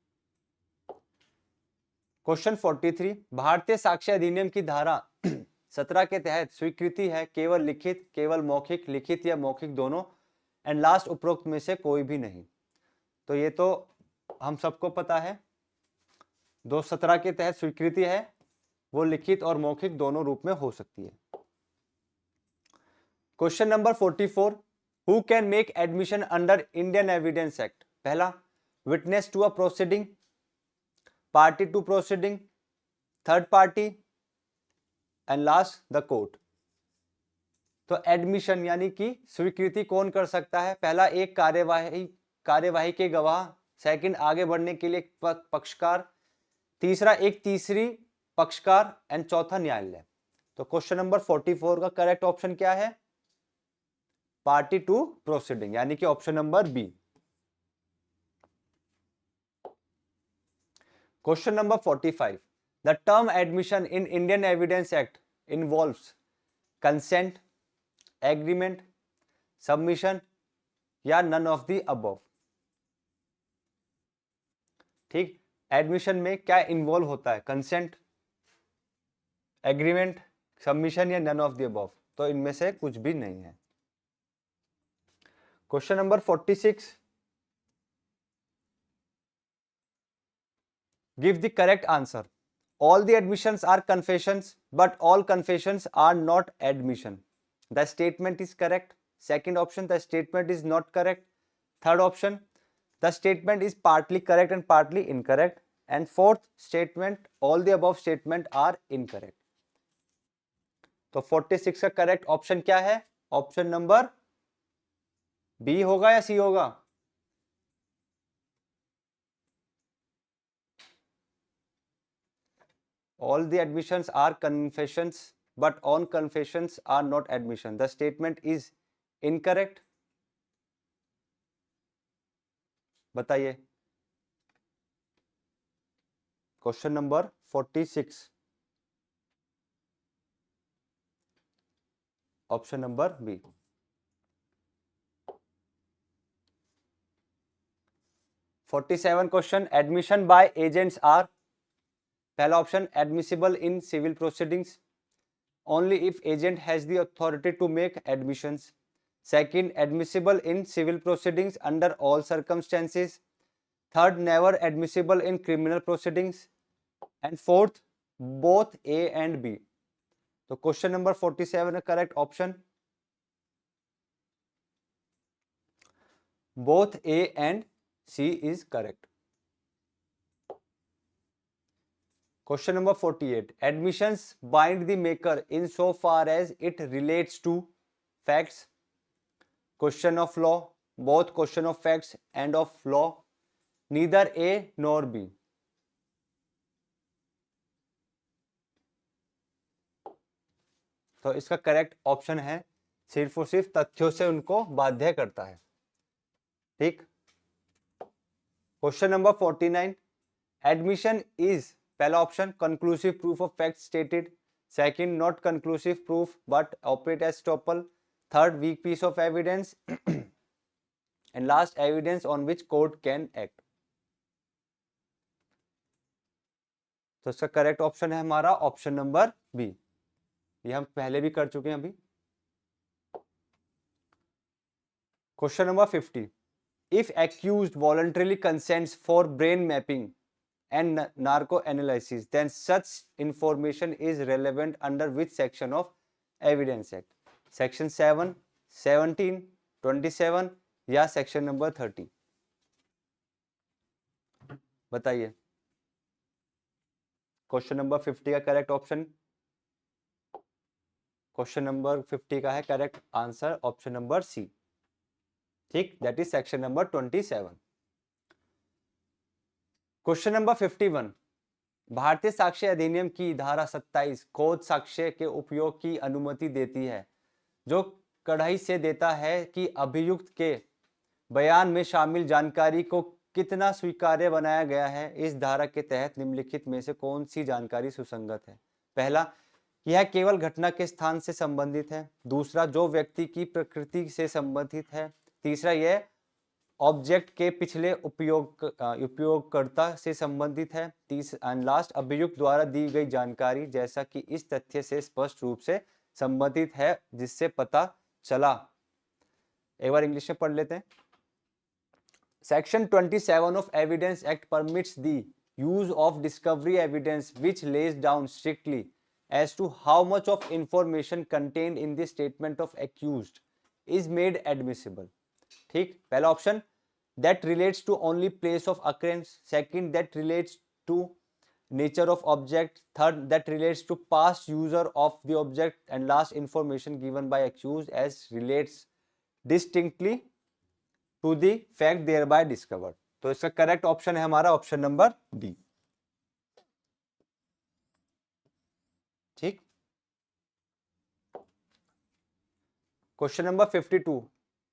क्वेश्चन 43, भारतीय साक्ष्य अधिनियम की धारा 17 के तहत स्वीकृति है केवल लिखित, केवल मौखिक, लिखित या मौखिक दोनों, एंड लास्ट उपरोक्त में से कोई भी नहीं। तो ये तो हम सबको पता है, 217 के तहत स्वीकृति है वो लिखित और मौखिक दोनों रूप में हो सकती है। Question number 44, who can make admission under Indian evidence act? पहला, witness to a proceeding, party to proceeding, third party, and last the court. तो एडमिशन यानी कि स्वीकृति कौन कर सकता है? पहला, एक कार्यवाही के गवाह, सेकंड, आगे बढ़ने के लिए पक्षकार, तीसरा एक तीसरी पक्षकार, एंड चौथा न्यायालय। तो क्वेश्चन नंबर 44 का करेक्ट ऑप्शन क्या है? पार्टी टू प्रोसीडिंग, यानी कि option number B. Question number 45, the term admission in Indian evidence act involves consent, agreement, submission या नन ऑफ द अबव। ठीक, एडमिशन में क्या इन्वॉल्व होता है? कंसेंट, एग्रीमेंट, सबमिशन या नन ऑफ द अबव। तो इनमें से कुछ भी नहीं है। Question number 46, give the correct answer. All the admissions are confessions, but all confessions are not admission. The statement is correct. Second option, the statement is not correct. Third option, the statement is partly correct and partly incorrect. And fourth statement, all the above statement are incorrect. तो 46 का करेक्ट ऑप्शन क्या है? ऑप्शन नंबर बी होगा या सी होगा? All the admissions are confessions, but on confessions are not admission. The statement is incorrect. बताइए। Question number 46, option number B. 47 question, admission by agents are, पहला option admissible in civil proceedings only if agent has the authority to make admissions. Second, admissible in civil proceedings under all circumstances. Third, never admissible in criminal proceedings. And fourth, both A and B. तो question number 47 correct option both A and C is correct. Question number 48. Admissions bind the maker in so far as it relates to facts, question of law, both question of facts and of law, neither A nor B. तो इसका करेक्ट ऑप्शन है सिर्फ और सिर्फ तथ्यों से उनको बाध्य करता है। ठीक। Question number 49. एडमिशन इज, पहला option conclusive proof of fact stated, second not conclusive proof but operate as estoppel, third weak piece of evidence and last evidence on which court can act. तो इसका करेक्ट ऑप्शन है हमारा ऑप्शन नंबर बी। ये हम पहले भी कर चुके हैं अभी। Question number 50. If accused voluntarily consents for brain mapping and narco analysis, then such information is relevant under which section of Evidence Act? Section 7, 17, 27 या सेक्शन नंबर 30? बताइए। क्वेश्चन नंबर 50 का करेक्ट ऑप्शन, क्वेश्चन नंबर 50 का है correct answer option number C. ठीक, that is section number 27। Question number 51. भारतीय साक्ष्य अधिनियम की धारा 27 खोज साक्ष्य के उपयोग की अनुमति देती है, जो कड़ाई से देता है कि अभियुक्त के बयान में शामिल जानकारी को कितना स्वीकार्य बनाया गया है। इस धारा के तहत निम्नलिखित में से कौन सी जानकारी सुसंगत है? पहला, यह केवल घटना के स्थान से संबंधित है। दूसरा, जो व्यक्ति की प्रकृति से संबंधित है। तीसरा, यह ऑब्जेक्ट के पिछले उपयोगकर्ता से संबंधित है। एंड लास्ट, अभियुक्त द्वारा दी गई जानकारी जैसा कि इस तथ्य से स्पष्ट रूप से संबंधित है जिससे पता चला। एक बार इंग्लिश में पढ़ लेते हैं। Section 27 of evidence act permits the use of discovery evidence which lays down strictly as to how much of information contained in the statement of accused is made admissible. ठीक, पहला option that relates to only place of occurrence, second that relates to nature of object, third that relates to past user of the object, and last information given by accused as relates distinctly to the fact thereby discovered. तो इसका करेक्ट ऑप्शन है हमारा ऑप्शन नंबर डी। ठीक। Question number 52.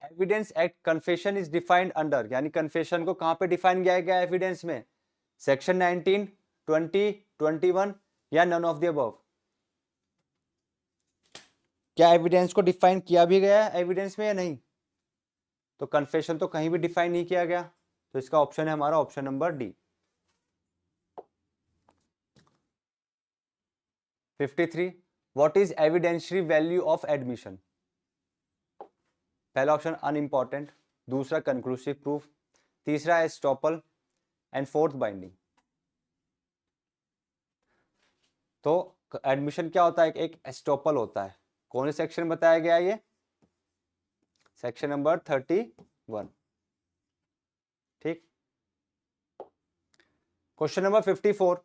Evidence act confession is defined under, यानी कन्फेशन को कहां पे डिफाइन किया गया एविडेंस में? सेक्शन 19, 20, 21 या नन ऑफ द अबव? क्या एविडेंस को डिफाइन किया भी गया है एविडेंस में या नहीं? तो कन्फेशन तो कहीं भी डिफाइन नहीं किया गया, तो इसका ऑप्शन है हमारा option number D. 53. What is evidentiary value of admission? पहला ऑप्शन अनइम्पॉर्टेंट, दूसरा कंक्लूसिव प्रूफ, तीसरा एस्टॉपल एंड फोर्थ बाइंडिंग। तो एडमिशन क्या होता है? एक एस्टॉपल होता है। कौन से सेक्शन में बताया गया है ये? Section number 31। ठीक। Question number 54,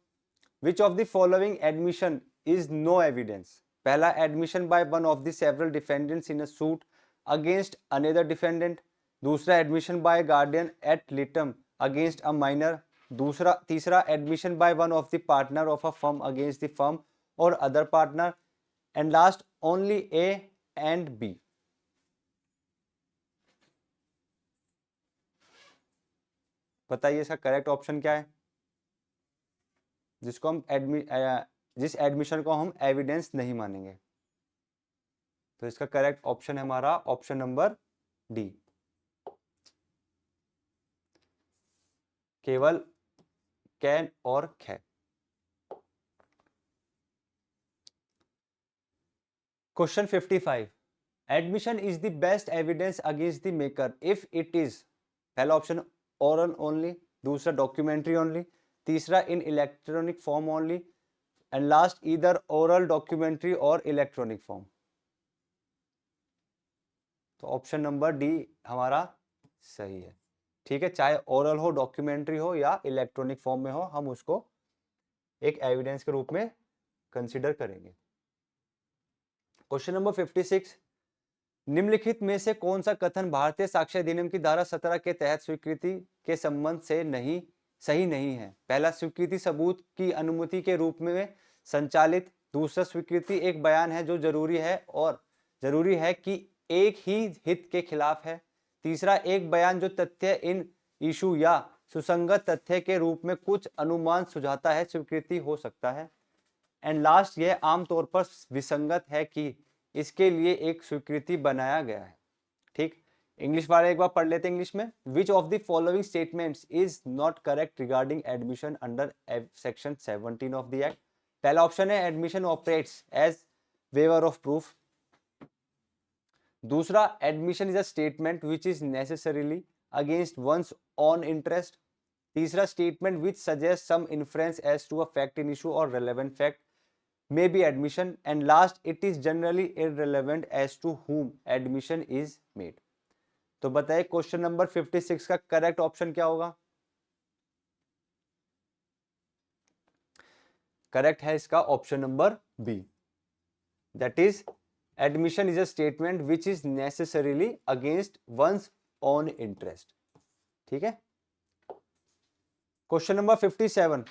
which of the following admission is no evidence? पहला, admission by one of the several defendants in a suit against another defendant. दूसरा, admission by guardian ad litem against a minor. तीसरा, admission by one of the partner of a firm against the firm और other partner. And last, only A and B. बताइए इसका करेक्ट ऑप्शन क्या है, जिसको हम जिस एडमिशन को हम एविडेंस नहीं मानेंगे। तो इसका करेक्ट ऑप्शन है हमारा ऑप्शन नंबर डी, केवल कैन और खे। Question 55, admission is the best evidence against the maker if it is, पहला ऑप्शन ओरल ओनली, दूसरा डॉक्यूमेंट्री ओनली, तीसरा इन electronic form only, and last either oral, documentary और इलेक्ट्रॉनिक फॉर्म। तो ऑप्शन नंबर डी हमारा सही है। ठीक है, चाहे ओरल हो, डॉक्यूमेंट्री हो या इलेक्ट्रॉनिक फॉर्म में हो, हम उसको एक एविडेंस के रूप में कंसिडर करेंगे। क्वेश्चन नंबर 56, निम्नलिखित में से कौन सा कथन भारतीय साक्ष्य अधिनियम की धारा 17 के तहत स्वीकृति के संबंध से सही नहीं है? पहला, स्वीकृति सबूत की अनुमति के रूप में संचालित। दूसरा, स्वीकृति एक बयान है जो जरूरी है कि एक ही हित के खिलाफ है। तीसरा, एक बयान जो तथ्य इन इशू या सुसंगत तथ्य के रूप में कुछ अनुमान सुझाता है, स्वीकृति हो सकता है। एंड लास्ट, यह आमतौर पर विसंगत है कि इसके लिए एक स्वीकृति बनाया गया है। ठीक, इंग्लिश वाले एक बार पढ़ लेते हैं इंग्लिश में। Which of the following statements is not correct regarding admission under section 17 of the act? पहला ऑप्शन है admission operates as waiver of proof. दूसरा, admission is a statement which is necessarily against one's own interest. तीसरा, statement which suggest some inference as to a fact in issue और relevant fact may be admission, and last, it is generally irrelevant as to whom admission is made. तो बताइए क्वेश्चन नंबर 56 का करेक्ट ऑप्शन क्या होगा? करेक्ट है इसका option number B, that is admission is a statement which is necessarily against one's own interest. ठीक है, question number 57,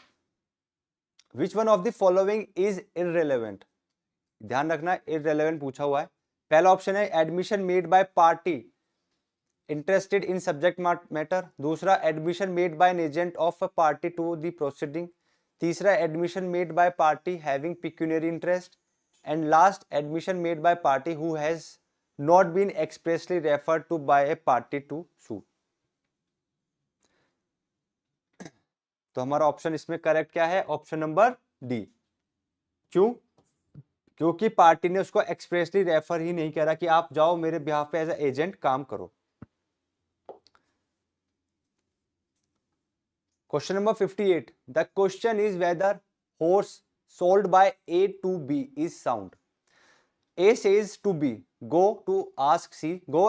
which one of the following is irrelevant? ध्यान रखना, इररेलेवेंट पूछा हुआ है। पहला ऑप्शन है admission made by party interested in subject matter. दूसरा, admission made by an agent of a party to the proceeding. तीसरा, admission made by party having pecuniary interest. And last, admission made by party who has not been expressly referred to by a party to suit. तो हमारा ऑप्शन इसमें करेक्ट क्या है? Option number D. क्यों? क्योंकि पार्टी ने उसको एक्सप्रेसली रेफर ही नहीं करा कि आप जाओ मेरे बिहाफ पे एज एजेंट काम करो। Question number 58, the question is whether horse sold by A to B is sound. A says to B, go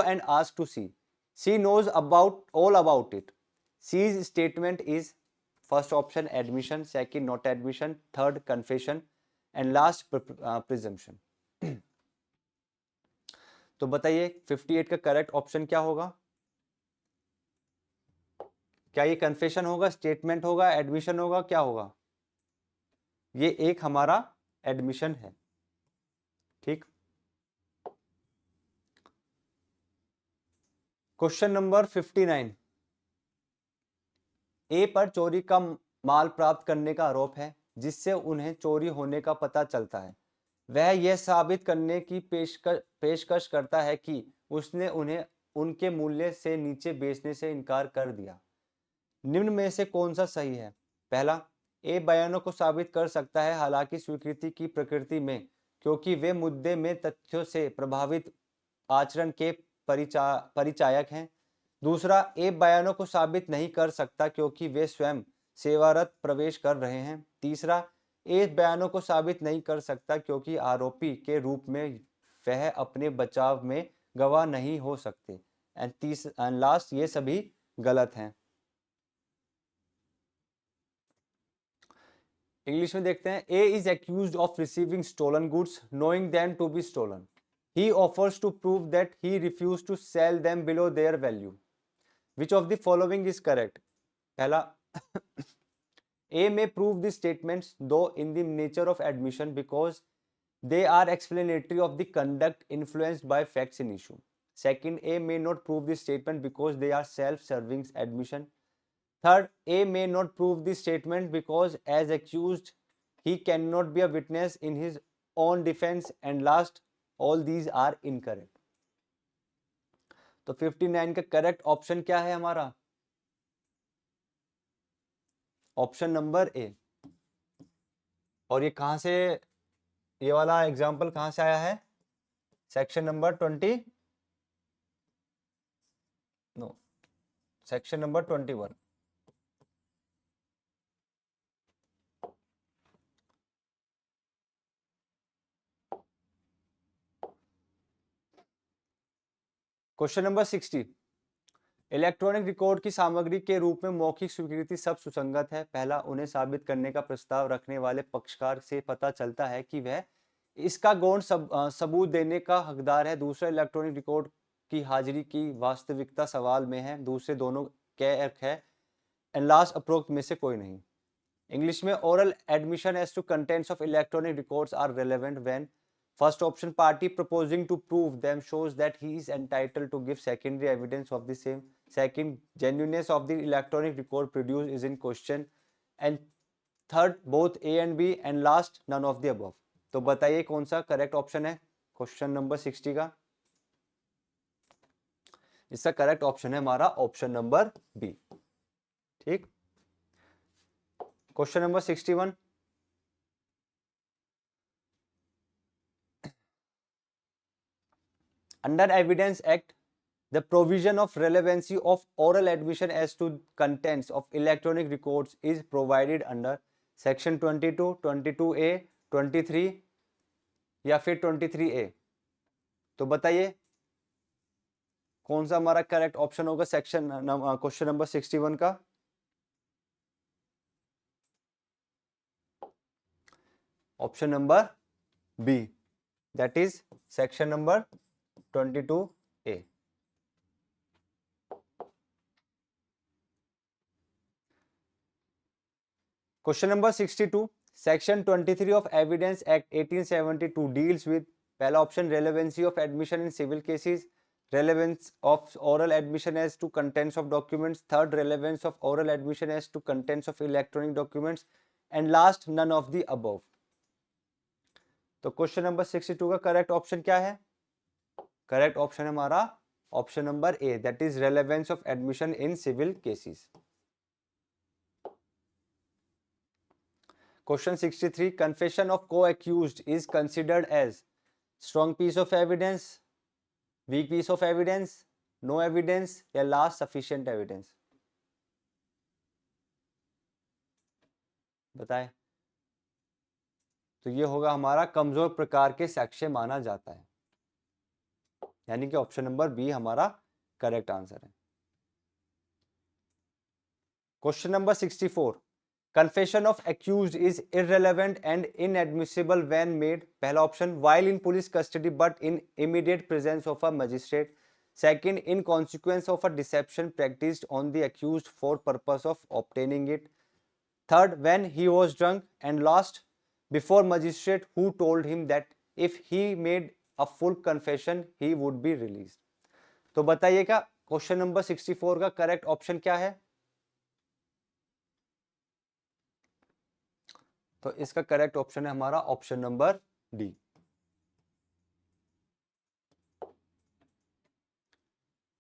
and ask to C. C knows all about it. C's statement is first option admission, second not admission, third confession, and last presumption. तो बताइए 58 का करेक्ट ऑप्शन क्या होगा? क्या ये कन्फेशन होगा, स्टेटमेंट होगा, एडमिशन होगा, क्या होगा? ये एक हमारा एडमिशन है। ठीक, क्वेश्चन नंबर 59, ए पर चोरी का माल प्राप्त करने का आरोप है जिससे उन्हें चोरी होने का पता चलता है। वह यह साबित करने की पेशकश करता है कि उसने उन्हें उनके मूल्य से नीचे बेचने से इनकार कर दिया। निम्न में से कौन सा सही है? पहला, ए बयानों को साबित कर सकता है हालांकि स्वीकृति की प्रकृति में, क्योंकि वे मुद्दे में तथ्यों से प्रभावित आचरण के परिचायक हैं। दूसरा, ए बयानों को साबित नहीं कर सकता क्योंकि वे स्वयं सेवारत प्रवेश कर रहे हैं। तीसरा, ए बयानों को साबित नहीं कर सकता क्योंकि आरोपी के रूप में वह अपने बचाव में गवाह नहीं हो सकते। एंड लास्ट, ये सभी गलत हैं। इंग्लिश में देखते हैं, A is accused of receiving stolen goods knowing them to be stolen, he offers to prove that he refuse to sell them below their value, which of the following is correct? पहला A may prove the statements though in the nature of admission because they are explanatory of the conduct influenced by facts in issue. Second, A may not prove the statement because they are self-serving admission. Third, A may not prove the statement because as accused he cannot be a witness in his own defense. And last, all these are incorrect. तो 59 का करेक्ट ऑप्शन क्या है हमारा? ऑप्शन नंबर ए। और ये कहां से, ये वाला एग्जाम्पल कहां से आया है? Section number 20, no, section number 21। Question number 60, electronic record की सामग्री के रूप में मौखिक स्वीकृति सब सुसंगत है। पहला, उन्हें साबित करने का प्रस्ताव रखने वाले पक्षकार से पता चलता है कि वह इसका गौण सबूत देने का हकदार है। दूसरा, इलेक्ट्रॉनिक रिकॉर्ड की हाजिरी की वास्तविकता सवाल में है। दूसरे दोनों कैक है। एंड लास्ट, उपरोक्त में से कोई नहीं। इंग्लिश में, oral admission as to contents of electronic records are relevant when first option, party proposing to prove them shows that he is entitled to give secondary evidence of the same. Second, genuineness of the electronic record produced is in question. And third, both A and B. And last, none of the above. तो बताइए कौन सा करेक्ट ऑप्शन है क्वेश्चन नंबर 60 का? इसका करेक्ट ऑप्शन है हमारा ऑप्शन नंबर बी। ठीक। Question number 61, under Evidence Act, the provision of relevancy of oral admission as to contents of electronic records is provided under section 22, 22A, 23 या फिर 23A। तो बताइए कौन सा हमारा करेक्ट ऑप्शन होगा सेक्शन क्वेश्चन नंबर 61 का? Option number B, that is section number 22A। Question number 62, section 23 of evidence act 1872 deals with, पहला option, relevancy of admission in civil cases, relevance of oral admission as to contents of documents, third, relevance of oral admission as to contents of electronic documents, and last, none of the above। तो क्वेश्चन नंबर 62 का करेक्ट ऑप्शन क्या है? करेक्ट ऑप्शन है हमारा option number A, that is relevance of admission in civil cases. Question 63, confession of co accused is considered as strong piece of evidence, weak piece of evidence, no evidence या लास्ट सफिशिएंट एविडेंस? बताएं। तो ये होगा हमारा कमजोर प्रकार के साक्ष्य माना जाता है, यानी कि ऑप्शन नंबर बी हमारा करेक्ट आंसर है। Question number 64, confession of accused is irrelevant and inadmissible when made, पहला option, while in police custody but in immediate presence of a magistrate, second, in consequence of a deception practised on the accused for purpose of obtaining it, third, when he was drunk, and last, before magistrate who told him that if he made a full confession he would be released. तो बताइएगा क्वेश्चन नंबर 64 का करेक्ट ऑप्शन क्या है? तो इसका करेक्ट ऑप्शन है हमारा option number D.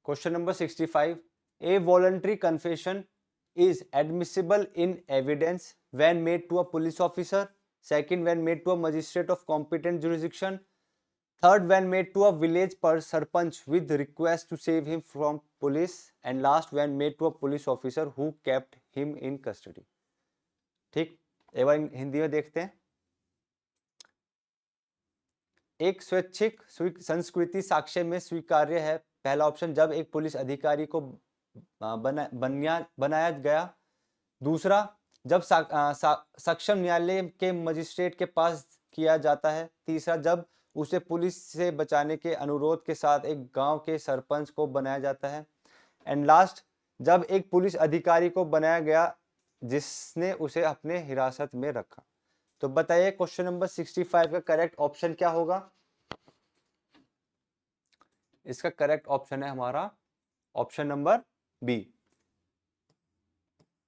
Question number 65, A voluntary confession is admissible in evidence when made to a police officer, second, when made to a magistrate of competent jurisdiction, third, when made to a village sarpanch with request to save him from police, and last, when made to a police officer who kept him in custody। ठीक, एक बार हिंदी में देखते हैं। एक स्वैच्छिक संस्कृति साक्ष्य में स्वीकार्य है, पहला ऑप्शन, जब एक पुलिस अधिकारी को बनाया गया, दूसरा, जब सक्षम न्यायालय के मजिस्ट्रेट के पास किया जाता है। तीसरा, जब उसे पुलिस से बचाने के अनुरोध के साथ एक गांव के सरपंच को बनाया जाता है। एंड लास्ट, जब एक पुलिस अधिकारी को बनाया गया जिसने उसे अपने हिरासत में रखा। तो बताइए क्वेश्चन नंबर 65 का करेक्ट ऑप्शन क्या होगा? इसका करेक्ट ऑप्शन है हमारा option number B,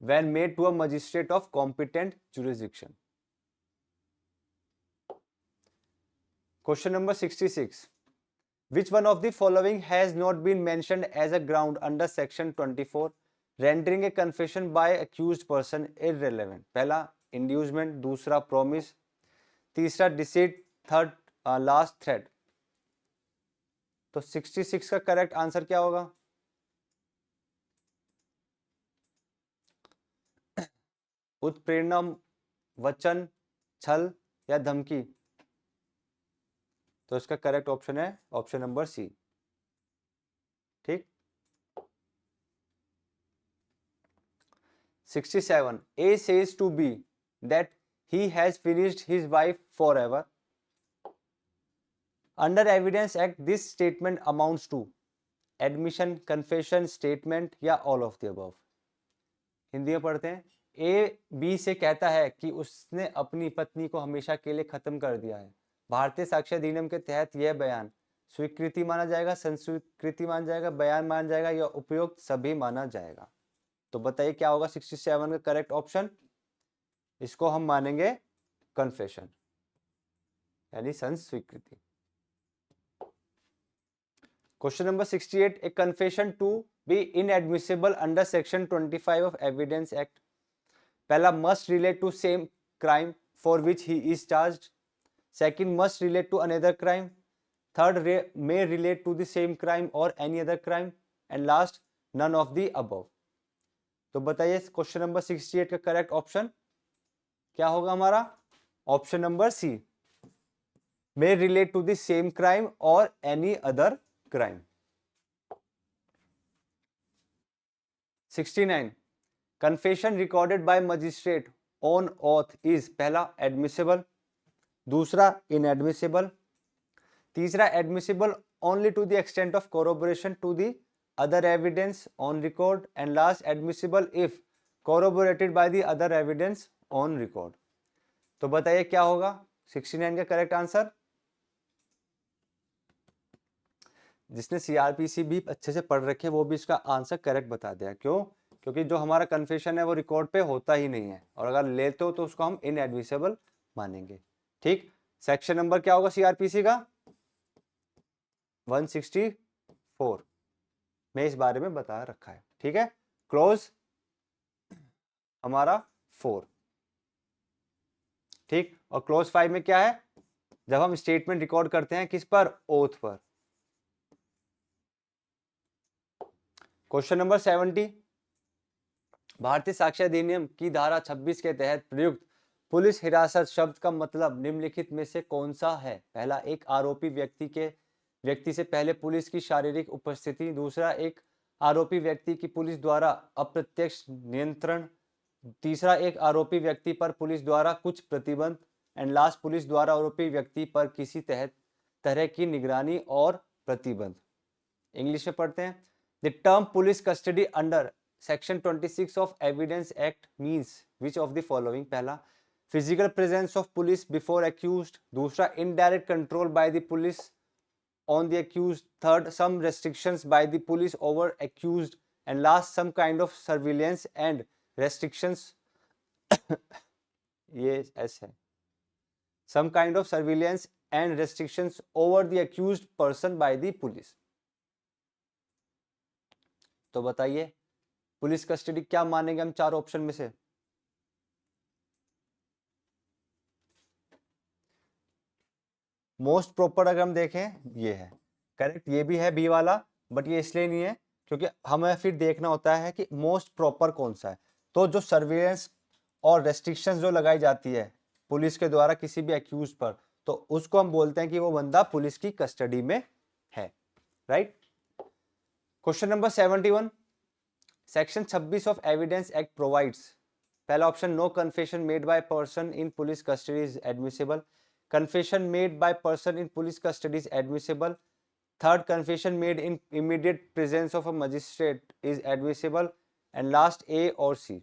when made to a magistrate of competent jurisdiction. Question number 66. Which one of the following has not been mentioned as a ground under section 24, rendering a confession by accused person irrelevant? पहला inducement, दूसरा promise, तीसरा deceit, थर्ड last threat. तो 66 का करेक्ट आंसर क्या होगा? उत्प्रेरणा, वचन, छल या धमकी? तो इसका करेक्ट ऑप्शन है ऑप्शन नंबर सी। ठीक। 67. A says to B that he has finished his wife forever. Under Evidence Act, this statement amounts to admission, confession, statement या all of the above. Hindi में पढ़ते हैं। ए बी से कहता है कि उसने अपनी पत्नी को हमेशा के लिए खत्म कर दिया है। भारतीय साक्ष्य अधिनियम के तहत यह बयान स्वीकृति माना जाएगा, संस्वीकृति माना जाएगा, बयान माना जाएगा या उपयुक्त सभी माना जाएगा। तो बताइए क्या होगा 67 का करेक्ट ऑप्शन? इसको हम मानेंगे कन्फेशन यानी संस्वीकृति। Question number 68. A confession to be inadmissible under section 25 of evidence act. पहला, must relate to same crime for which he is charged. Second, must relate to another crime. Third, may relate to the same crime और any other crime. And last, none of the above. तो बताइए क्वेश्चन नंबर 68 का करेक्ट ऑप्शन क्या होगा हमारा? Option number C, may relate to the same crime और any other crime. 69. Confession recorded by magistrate on oath is पहला एडमिसिबल, दूसरा इनएडमिसिबल, तीसरा admissible only to the extent of corroboration to the other evidence on record, and last admissible if corroborated by the other evidence on record. तो बताइए क्या होगा 69 का करेक्ट आंसर? जिसने सीआरपीसी भी अच्छे से पढ़ रखे वो भी इसका आंसर करेक्ट बता दिया। क्यों? क्योंकि जो हमारा कन्फेशन है वो रिकॉर्ड पे होता ही नहीं है और अगर लेते हो तो उसको हम इनएडमिसिबल मानेंगे। ठीक। सेक्शन नंबर क्या होगा सीआरपीसी का? 164 में इस बारे में बता रखा है। ठीक है। क्लोज हमारा 4। ठीक। और क्लोज 5 में क्या है? जब हम स्टेटमेंट रिकॉर्ड करते हैं किस पर? ओथ पर। Question number 70। भारतीय साक्ष्य अधिनियम की धारा 26 के तहत प्रयुक्त पुलिस हिरासत शब्द का मतलब निम्नलिखित में से कौन सा है? पहला, एक आरोपी व्यक्ति से पहले पुलिस की शारीरिक उपस्थिति। दूसरा, एक आरोपी व्यक्ति की पुलिस द्वारा अप्रत्यक्ष नियंत्रण। तीसरा, एक आरोपी व्यक्ति पर पुलिस द्वारा कुछ प्रतिबंध। एंड लास्ट, पुलिस द्वारा आरोपी व्यक्ति पर किसी तरह की निगरानी और प्रतिबंध। इंग्लिश में पढ़ते हैं। The term police custody under section 26 of evidence act means which of the following? पहला, physical presence of police before accused. दूसरा, indirect control by the police on the accused. Third, some restrictions by the police over accused. And last, some kind of surveillance and restrictions ये S है, some kind of surveillance and restrictions over the accused person by the police. तो बताइए पुलिस कस्टडी क्या मानेंगे हम चार ऑप्शन में से? मोस्ट प्रॉपर अगर हम देखें ये है करेक्ट, ये भी है बी वाला, बट ये इसलिए नहीं है क्योंकि हमें फिर देखना होता है कि मोस्ट प्रॉपर कौन सा है। तो जो सर्विलेंस और रेस्ट्रिक्शंस जो लगाई जाती है पुलिस के द्वारा किसी भी एक्यूज पर, तो उसको हम बोलते हैं कि वो बंदा पुलिस की कस्टडी में है। Right. Question number 71। Section 26 of evidence act provides. पहला option no confession made by person in police custody is admissible, confession made by person in police custody is admissible, third confession made in immediate presence of a magistrate is admissible, and last A और सी।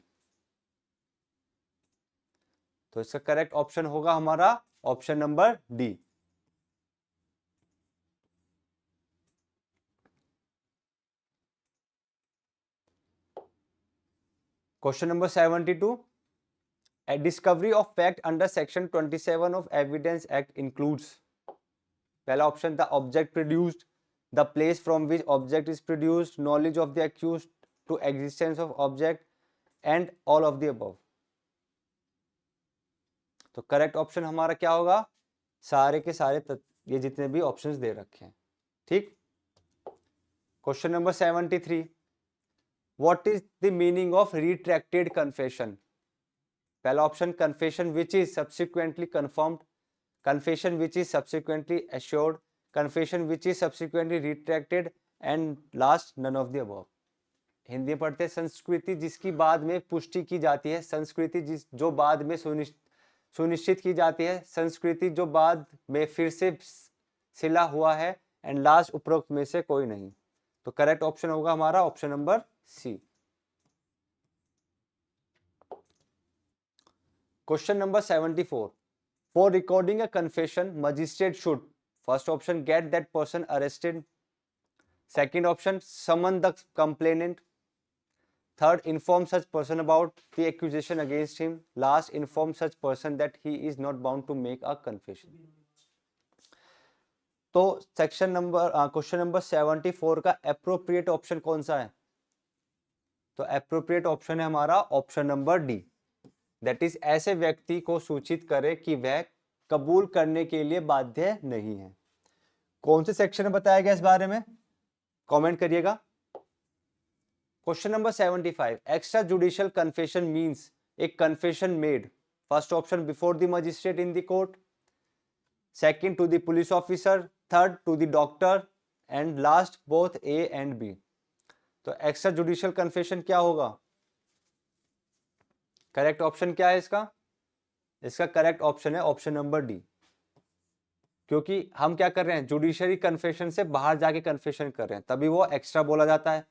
तो इसका करेक्ट ऑप्शन होगा हमारा option number D. Question number 72, a discovery of fact under section 27 of evidence act includes, पहला ऑप्शन था object produced, the place from which object is produced, knowledge of the accused to existence of object, and all of the above. तो करेक्ट ऑप्शन हमारा क्या होगा, सारे के सारे ये जितने भी ऑप्शंस दे रखे हैं। ठीक। Question number 73, what is the meaning of retracted confession, पहला option confession which is subsequently confirmed, confession which is subsequently assured, confession which is subsequently retracted, and last none of the above. Hindi पढ़ते संस्कृति जिसकी बाद में पुष्टि की जाती है, संस्कृति जो बाद में सुनिश्चित की जाती है, संस्कृति जो बाद में फिर से सिला हुआ है, एंड लास्ट उपरोक्त में से कोई नहीं। तो करेक्ट ऑप्शन होगा हमारा option number C. Question number 74. For recording a confession, magistrate should, first option, get that person arrested. Second option, summon the complainant. Third, inform such person about the accusation against him. Last, inform such person that he is not bound to make a confession. तो क्वेश्चन नंबर 74 का एप्रोप्रिएट ऑप्शन कौन सा है? तो एप्रोप्रिएट ऑप्शन है हमारा option number D, that is ऐसे व्यक्ति को सूचित करे कि वह कबूल करने के लिए बाध्य नहीं है। कौन से सेक्शन में बताया गया इस बारे में, कमेंट करिएगा। Question number 75, extra judicial confession means a confession made, first option before the magistrate in the court, second to the police officer, third to the doctor, and last both A and B. तो एक्स्ट्रा जुडिशियल कन्फेशन क्या होगा, करेक्ट ऑप्शन क्या है इसका? इसका करेक्ट ऑप्शन है ऑप्शन नंबर डी, क्योंकि हम क्या कर रहे हैं, जुडिशरी कन्फेशन से बाहर जाके कन्फेशन कर रहे हैं, तभी वो एक्स्ट्रा बोला जाता है।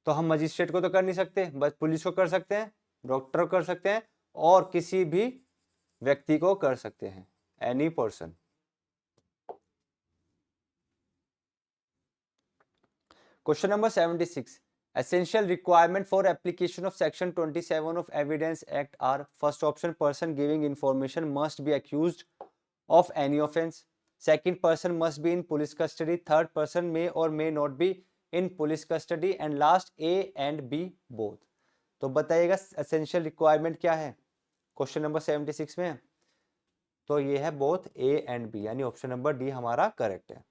तो हम मजिस्ट्रेट को तो कर नहीं सकते, बस पुलिस को कर सकते हैं, डॉक्टर को कर सकते हैं, और किसी भी व्यक्ति को कर सकते हैं, any person. Question number 76, essential requirement for application of section 27 of evidence act are, first option, person giving information must be accused of any offense, second, person must be in police custody, third, person may or may not be in police custody, and last A and B both। तो बताइएगा essential requirement क्या है क्वेश्चन नंबर 76 में? तो ये है बोथ A and B, यानी ऑप्शन नंबर डी हमारा करेक्ट है।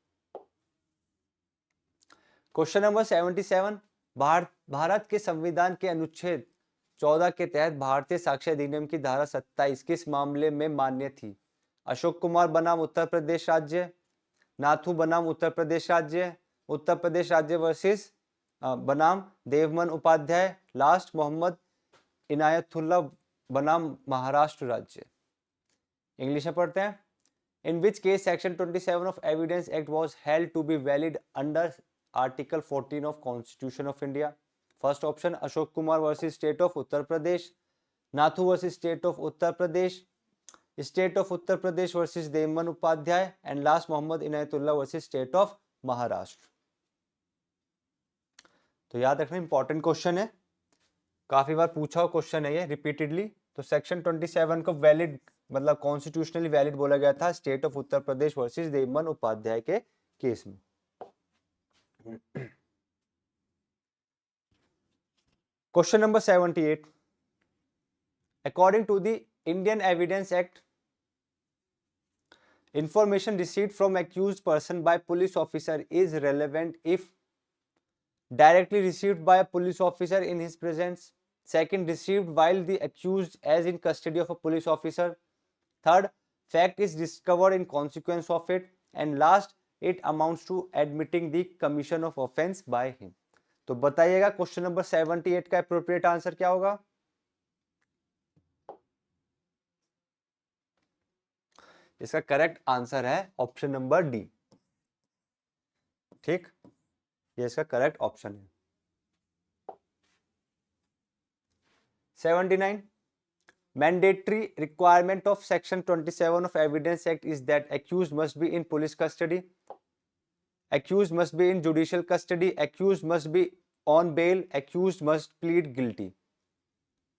क्वेश्चन नंबर 77, भारत के संविधान के अनुच्छेद 14 के तहत भारतीय साक्ष्य अधिनियम की धारा 27 किस मामले में मान्य थी? अशोक कुमार बनाम उत्तर प्रदेश राज्य, नाथू बनाम उत्तर प्रदेश राज्य, उत्तर प्रदेश राज्य वर्सेस बनाम देवमन उपाध्याय, लास्ट मोहम्मद इनायतुल्ला बनाम महाराष्ट्र राज्य। इंग्लिश में पढ़ते हैं। In which case section 27 of evidence act was held to be valid under article 14 of Constitution of India? First option, Ashok Kumar versus State of Uttar Pradesh, Nathu versus State of Uttar Pradesh, State of Uttar Pradesh versus Devman Upadhyay, and last Mohammad Inayatullah versus State of Maharashtra। तो याद रखना इंपॉर्टेंट क्वेश्चन है, काफी बार पूछा हुआ क्वेश्चन है ये रिपीटेडली। तो सेक्शन 27 को वैलिड मतलब कॉन्स्टिट्यूशनली वैलिड बोला गया था state of Uttar Pradesh versus Devman Upadhyay के केस में। Question number 78. According to the Indian Evidence Act, information received from accused person by police officer is relevant if directly received by a police officer in his presence, second, received while the accused is in custody of a police officer, third, fact is discovered in consequence of it, and last, it amounts to admitting the commission of offense by him। तो बताइएगा क्वेश्चन नंबर 78 का एप्रोप्रिएट आंसर क्या होगा? इसका करेक्ट आंसर है ऑप्शन नंबर डी। ठीक, ये इसका करेक्ट ऑप्शन है। 79 mandatory requirement of section 27 of evidence act is that accused must be in police custody, accused must be in judicial custody, accused must be on bail, accused must plead guilty।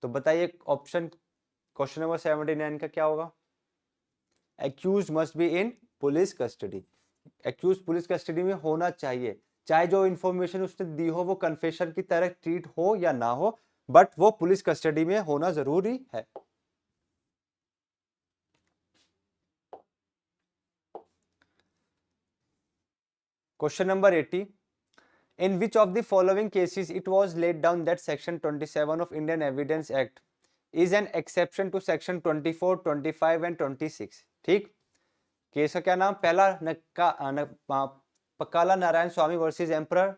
तो बताइए ऑप्शन क्वेश्चन नंबर 79 का क्या होगा? accused must be in police custody. accused police custody में होना चाहिए, चाहे जो इंफॉर्मेशन उसने दी हो वो कन्फेशन की तरह ट्रीट हो या ना हो, बट वो पुलिस कस्टडी में होना जरूरी है। Question number 80, in which of the following cases it was laid down that section 27 of Indian Evidence Act is an exception to section 24, 25 and 26? ठीक, केस का क्या नाम? पहला पकाला नारायण स्वामी वर्सेस एम्परर,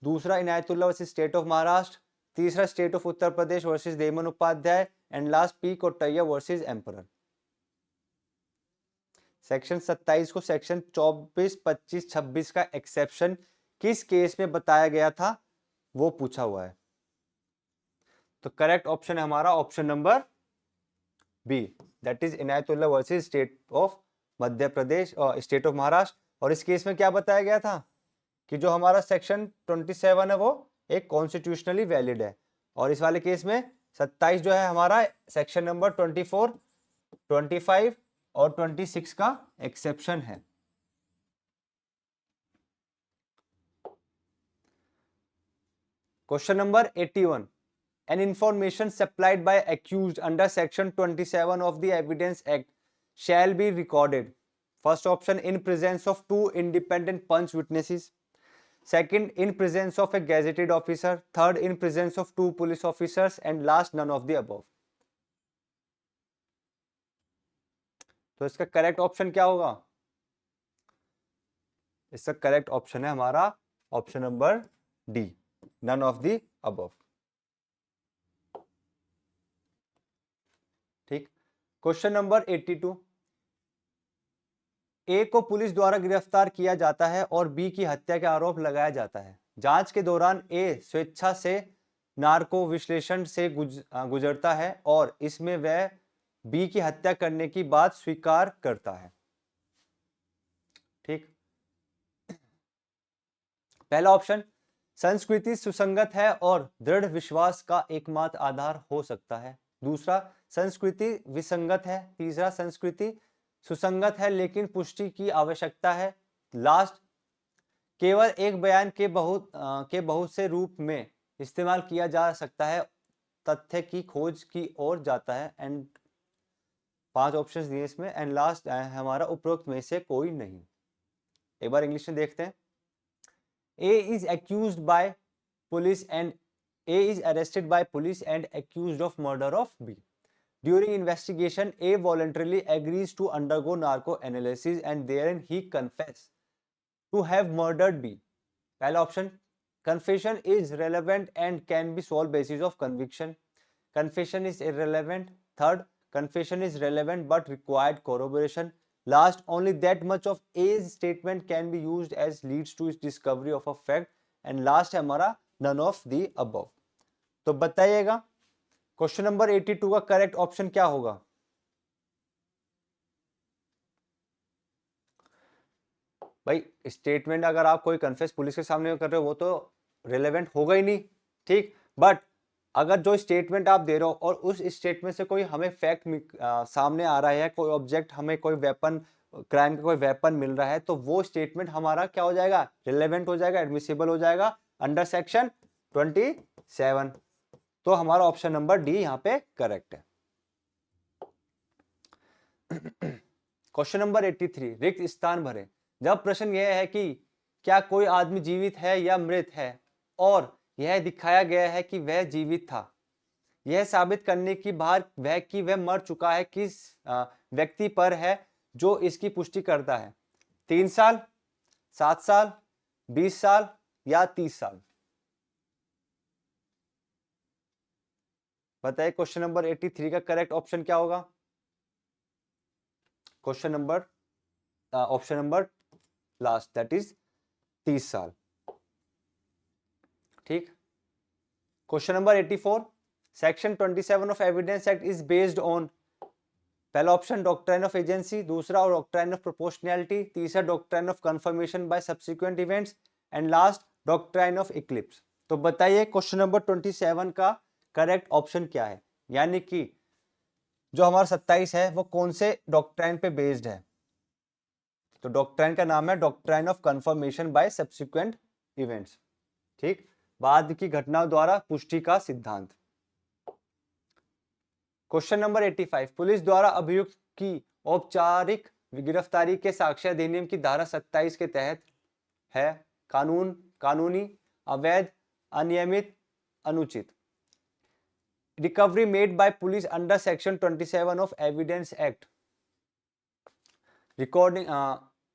दूसरा Inayatullah versus state of Maharashtra, तीसरा state of Uttar Pradesh versus Deoman Upadhyaya and last P Kottaya versus emperor. Section 27 को सेक्शन 24, 25, 26 का एक्सेप्शन किस केस में बताया गया था वो पूछा हुआ है। तो करेक्ट ऑप्शन है हमारा option number B, that is Inayatullah versus state of Madhya Pradesh और स्टेट ऑफ महाराष्ट्र। और इस केस में क्या बताया गया था कि जो हमारा सेक्शन 27 है वो एक कॉन्स्टिट्यूशनली वैलिड है, और इस वाले केस में 27 जो है हमारा सेक्शन नंबर 24, 25 और 26 का एक्सेप्शन है। Question number 81, an information supplied by accused under section 27 of the evidence act shall be recorded. First option, in presence of two independent punch witnesses, second, in presence of a gazetted officer, third, in presence of two police officers, and last, none of the above। तो इसका करेक्ट ऑप्शन क्या होगा? इसका करेक्ट ऑप्शन है हमारा option number D, none of the above. ठीक, क्वेश्चन नंबर 82, ए को पुलिस द्वारा गिरफ्तार किया जाता है और बी की हत्या के आरोप लगाया जाता है। जांच के दौरान ए स्वेच्छा से नार्को विश्लेषण से गुजरता है और इसमें वह बी की हत्या करने की बात स्वीकार करता है। ठीक, पहला ऑप्शन, संस्कृति सुसंगत है और दृढ़ विश्वास का एकमात्र आधार हो सकता है। दूसरा, संस्कृति विसंगत है। तीसरा, संस्कृति सुसंगत है लेकिन पुष्टि की आवश्यकता है। लास्ट, केवल एक बयान के बहुत से रूप में इस्तेमाल किया जा सकता है, तथ्य की खोज की ओर जाता है। एंड 5 ऑप्शंस दिए इसमें, एंड लास्ट हमारा उपरोक्त में से कोई नहीं। एक बार इंग्लिश में देखते हैं। A is accused by police and A is arrested by police and accused of murder of B. During investigation, A voluntarily agrees to undergo narco analysis and therein he confesses to have murdered B. पहला option, confession is relevant and can be sole basis of conviction. Confession is irrelevant. Third, confession is relevant but required corroboration. Last, only that much of A's statement can be used as leads to its discovery of a fact. And last है हमारा none of the above। तो बताइएगा क्वेश्चन नंबर 82 का करेक्ट ऑप्शन क्या होगा? भाई स्टेटमेंट अगर आप कोई कन्फेस पुलिस के सामने कर रहे हो वो तो रिलेवेंट होगा ही नहीं। ठीक, बट अगर जो स्टेटमेंट आप दे रहे हो और उस स्टेटमेंट से कोई हमें फैक्ट सामने आ रहा है, कोई ऑब्जेक्ट, हमें कोई वेपन, क्राइम का कोई वेपन मिल रहा है, तो वो स्टेटमेंट हमारा क्या हो जाएगा? रिलेवेंट हो जाएगा, एडमिसिबल हो जाएगा अंडर सेक्शन 27। तो हमारा ऑप्शन नंबर डी यहाँ पे करेक्ट है। क्वेश्चन नंबर 83, रिक्त स्थान भरे। जब प्रश्न यह है कि क्या कोई आदमी जीवित है या मृत है और यह दिखाया गया है कि वह जीवित था, यह साबित करने की भार वह कि वह मर चुका है किस व्यक्ति पर है जो इसकी पुष्टि करता है? 3 साल, 7 साल, 20 साल या 30 साल? बताइए क्वेश्चन नंबर 83 का करेक्ट ऑप्शन क्या होगा? Question number option number last, that is 30 साल। ठीक। Question number 84, section 27 of evidence act is based on, पहला ऑप्शन डॉक्ट्राइन ऑफ एजेंसी, दूसरा डॉक्ट्राइन ऑफ प्रोपोर्शनैलिटी, तीसरा doctrine of confirmation bye subsequent events and last doctrine of Eclipse. तो बताइए क्वेश्चन नंबर 27 का करेक्ट ऑप्शन क्या है, यानी कि जो हमारा 27 है वो कौन से डॉक्ट्राइन पे बेस्ड है। तो डॉक्ट्राइन का नाम है doctrine of confirmation bye subsequent events. ठीक, बाद की घटनाओं द्वारा पुष्टि का सिद्धांत। क्वेश्चन नंबर 85, पुलिस द्वारा अभियुक्त की औपचारिक गिरफ्तारी के साक्ष्य अधिनियम की धारा 27 के तहत है कानूनी, अवैध, अनियमित, अनुचित। Recovery made by police under section 27 of evidence act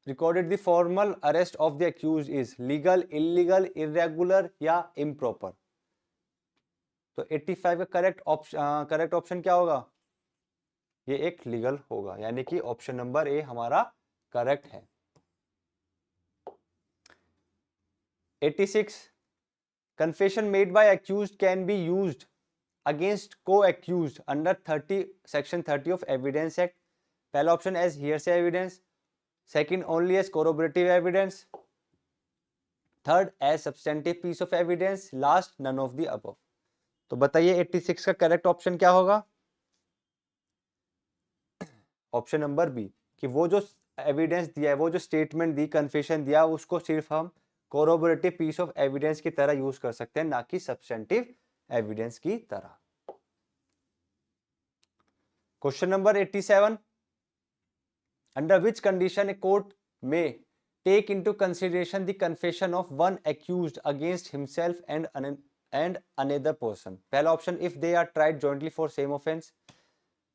recorded the formal arrest of the accused is legal, illegal, irregular या improper। तो 85 का करेक्ट ऑप्शन क्या होगा, ये एक लीगल होगा, यानी कि ऑप्शन नंबर ए हमारा करेक्ट है। 86, confession made by accused can be used against co-accused under section 30 of evidence act। पहला option as hearsay evidence, second only as corroborative evidence, third as substantive piece of evidence, last none of the above। तो बताइए 86 का करेक्ट ऑप्शन क्या होगा। ऑप्शन नंबर बी, कि वो जो एविडेंस दिया है, वो जो स्टेटमेंट दी, कन्फेशन दिया, उसको सिर्फ हम कोरोबोरेटिव पीस ऑफ एविडेंस की तरह यूज कर सकते हैं, ना कि सब्सटेंटिव एविडेंस की तरह। Question number 87, under which condition a court में take into consideration the confession of one accused against himself and another person। पहला option if they are tried jointly for same offense,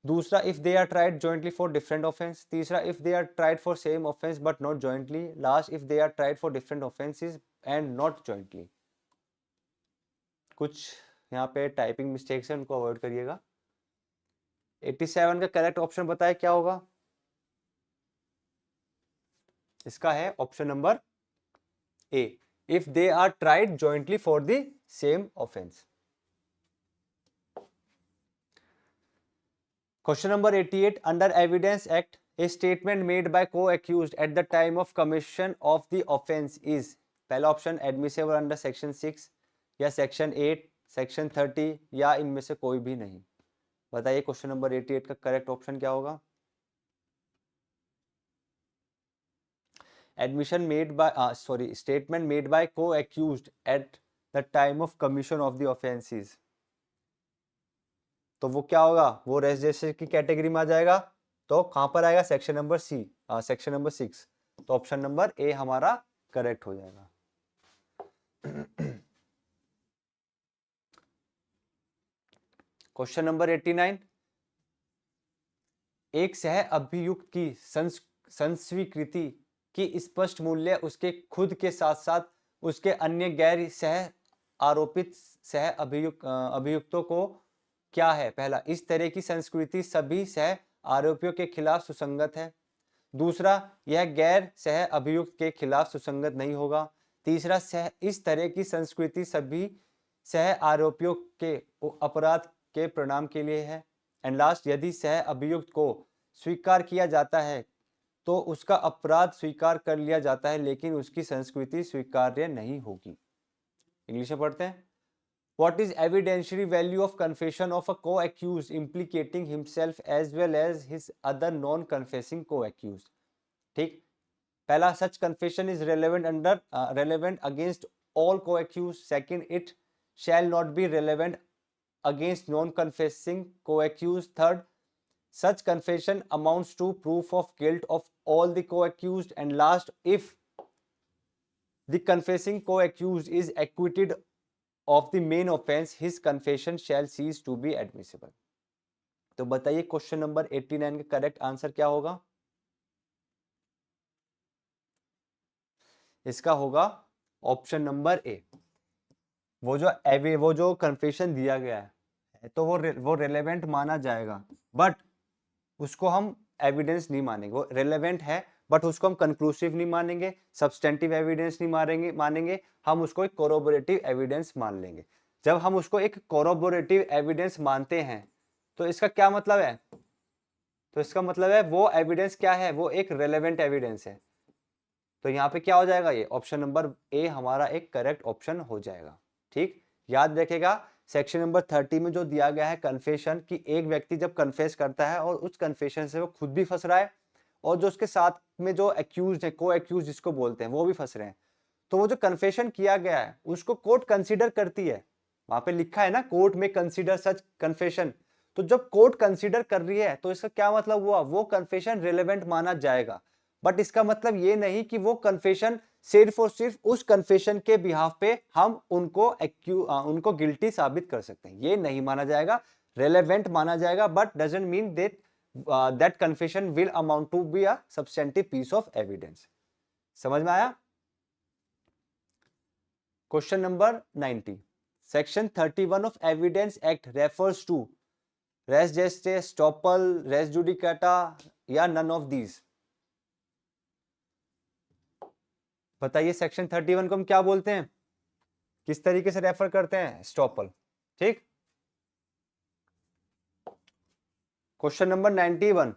दूसरा if they are tried jointly for different offense, तीसरा if they are tried for same offense but not jointly, last if they are tried for different offenses and not jointly। कुछ यहाँ पे टाइपिंग मिस्टेक्स है, उनको अवॉइड करिएगा। 87 का करेक्ट ऑप्शन बताए क्या होगा, इसका है option number A, if they are tried jointly for the same offense। Question number 88, under Evidence Act, a statement made by co-accused at the time of commission of the offense is, पहला ऑप्शन admissible under section 6 या section 8, section 30 या इनमें से कोई भी नहीं। बताइए क्वेश्चन नंबर 88 का करेक्ट ऑप्शन क्या होगा। statement made by co-accused at the time of commission of the offenses, तो वो क्या होगा, वो रेजिस्ट्रेशन की कैटेगरी में आ जाएगा। तो कहां पर आएगा, section number C, section number 6। तो ऑप्शन नंबर ए हमारा करेक्ट हो जाएगा। क्वेश्चन नंबर 89, एक सह अभियुक्त की संस्वीकृति की स्पष्ट मूल्य उसके खुद के साथ साथ उसके अन्य गैर सह आरोपित सह अभियुक्तों को क्या है। पहला, इस तरह की संस्कृति सभी सह आरोपियों के खिलाफ सुसंगत है। दूसरा, यह गैर सह अभियुक्त के खिलाफ सुसंगत नहीं होगा। तीसरा, इस तरह की संस्कृति सभी सह आरोपियों के अपराध के परिणाम के लिए है। एंड लास्ट, यदि सह अभियुक्त को स्वीकार किया जाता है तो उसका अपराध स्वीकार कर लिया जाता है, लेकिन उसकी संस्कृति स्वीकार्य नहीं होगी। इंग्लिश में पढ़ते हैं। What is evidentiary value of confession of a co-accused implicating himself as well as his other non-confessing co-accused। ठीक, पहला, such confession is relevant against all co-accused। Second, it shall not be relevant against non-confessing co-accused। Third, such confession amounts to proof of guilt of all the co-accused। And last, if the confessing co-accused is acquitted of the main offense, his confession shall cease to be admissible। तो बताइए क्वेश्चन नंबर 89 का करेक्ट आंसर क्या होगा। इसका होगा ऑप्शन नंबर ए। वो जो कन्फेशन दिया गया है तो वो रिलेवेंट माना जाएगा, बट उसको हम एविडेंस नहीं मानेंगे, वो रेलेवेंट है बट उसको हम कंक्लूसिव नहीं मानेंगे, सब्सटेंटिव एविडेंस नहीं मानेंगे, हम उसको एक कोरोबोरेटिव एविडेंस मान लेंगे। जब हम उसको एक कोरोबोरेटिव एविडेंस मानते हैं तो इसका क्या मतलब है, तो इसका मतलब है वो एविडेंस क्या है, वो एक रेलेवेंट एविडेंस है। तो यहाँ पे क्या हो जाएगा, ये ऑप्शन नंबर ए हमारा एक करेक्ट ऑप्शन हो जाएगा। ठीक, याद रखेगा सेक्शन नंबर 30 में जो दिया गया है कन्फेशन, कि एक व्यक्ति जब कन्फेस करता है और उस कन्फेशन से वो खुद भी फंस रहा है और जो उसके साथ में जो एक्यूज है, को एक्यूज जिसको बोलते हैं, वो भी फंस रहे हैं, तो वो जो कन्फेशन किया गया है उसको कोर्ट कंसीडर करती है। वहां पे लिखा है ना, कोर्ट में कंसीडर सच कन्फेशन। तो जब कोर्ट कंसीडर कर रही है तो इसका क्या मतलब हुआ, वो कन्फेशन रिलेवेंट माना जाएगा। बट इसका मतलब ये नहीं कि वो कन्फेशन सिर्फ और सिर्फ उस कन्फेशन के बिहाफ पे हम उनको गिल्टी साबित कर सकते हैं, ये नहीं माना जाएगा। रेलेवेंट माना जाएगा but doesn't mean that confession will amount to be a substantive piece of evidence. समझ में आया? Question number 90, section 31 of evidence act refers to res gestae, estoppel, res judicata या नन ऑफ दीज। बताइए सेक्शन 31 को हम क्या बोलते हैं, किस तरीके से रेफर करते हैं, स्टॉपल। ठीक, question number 91,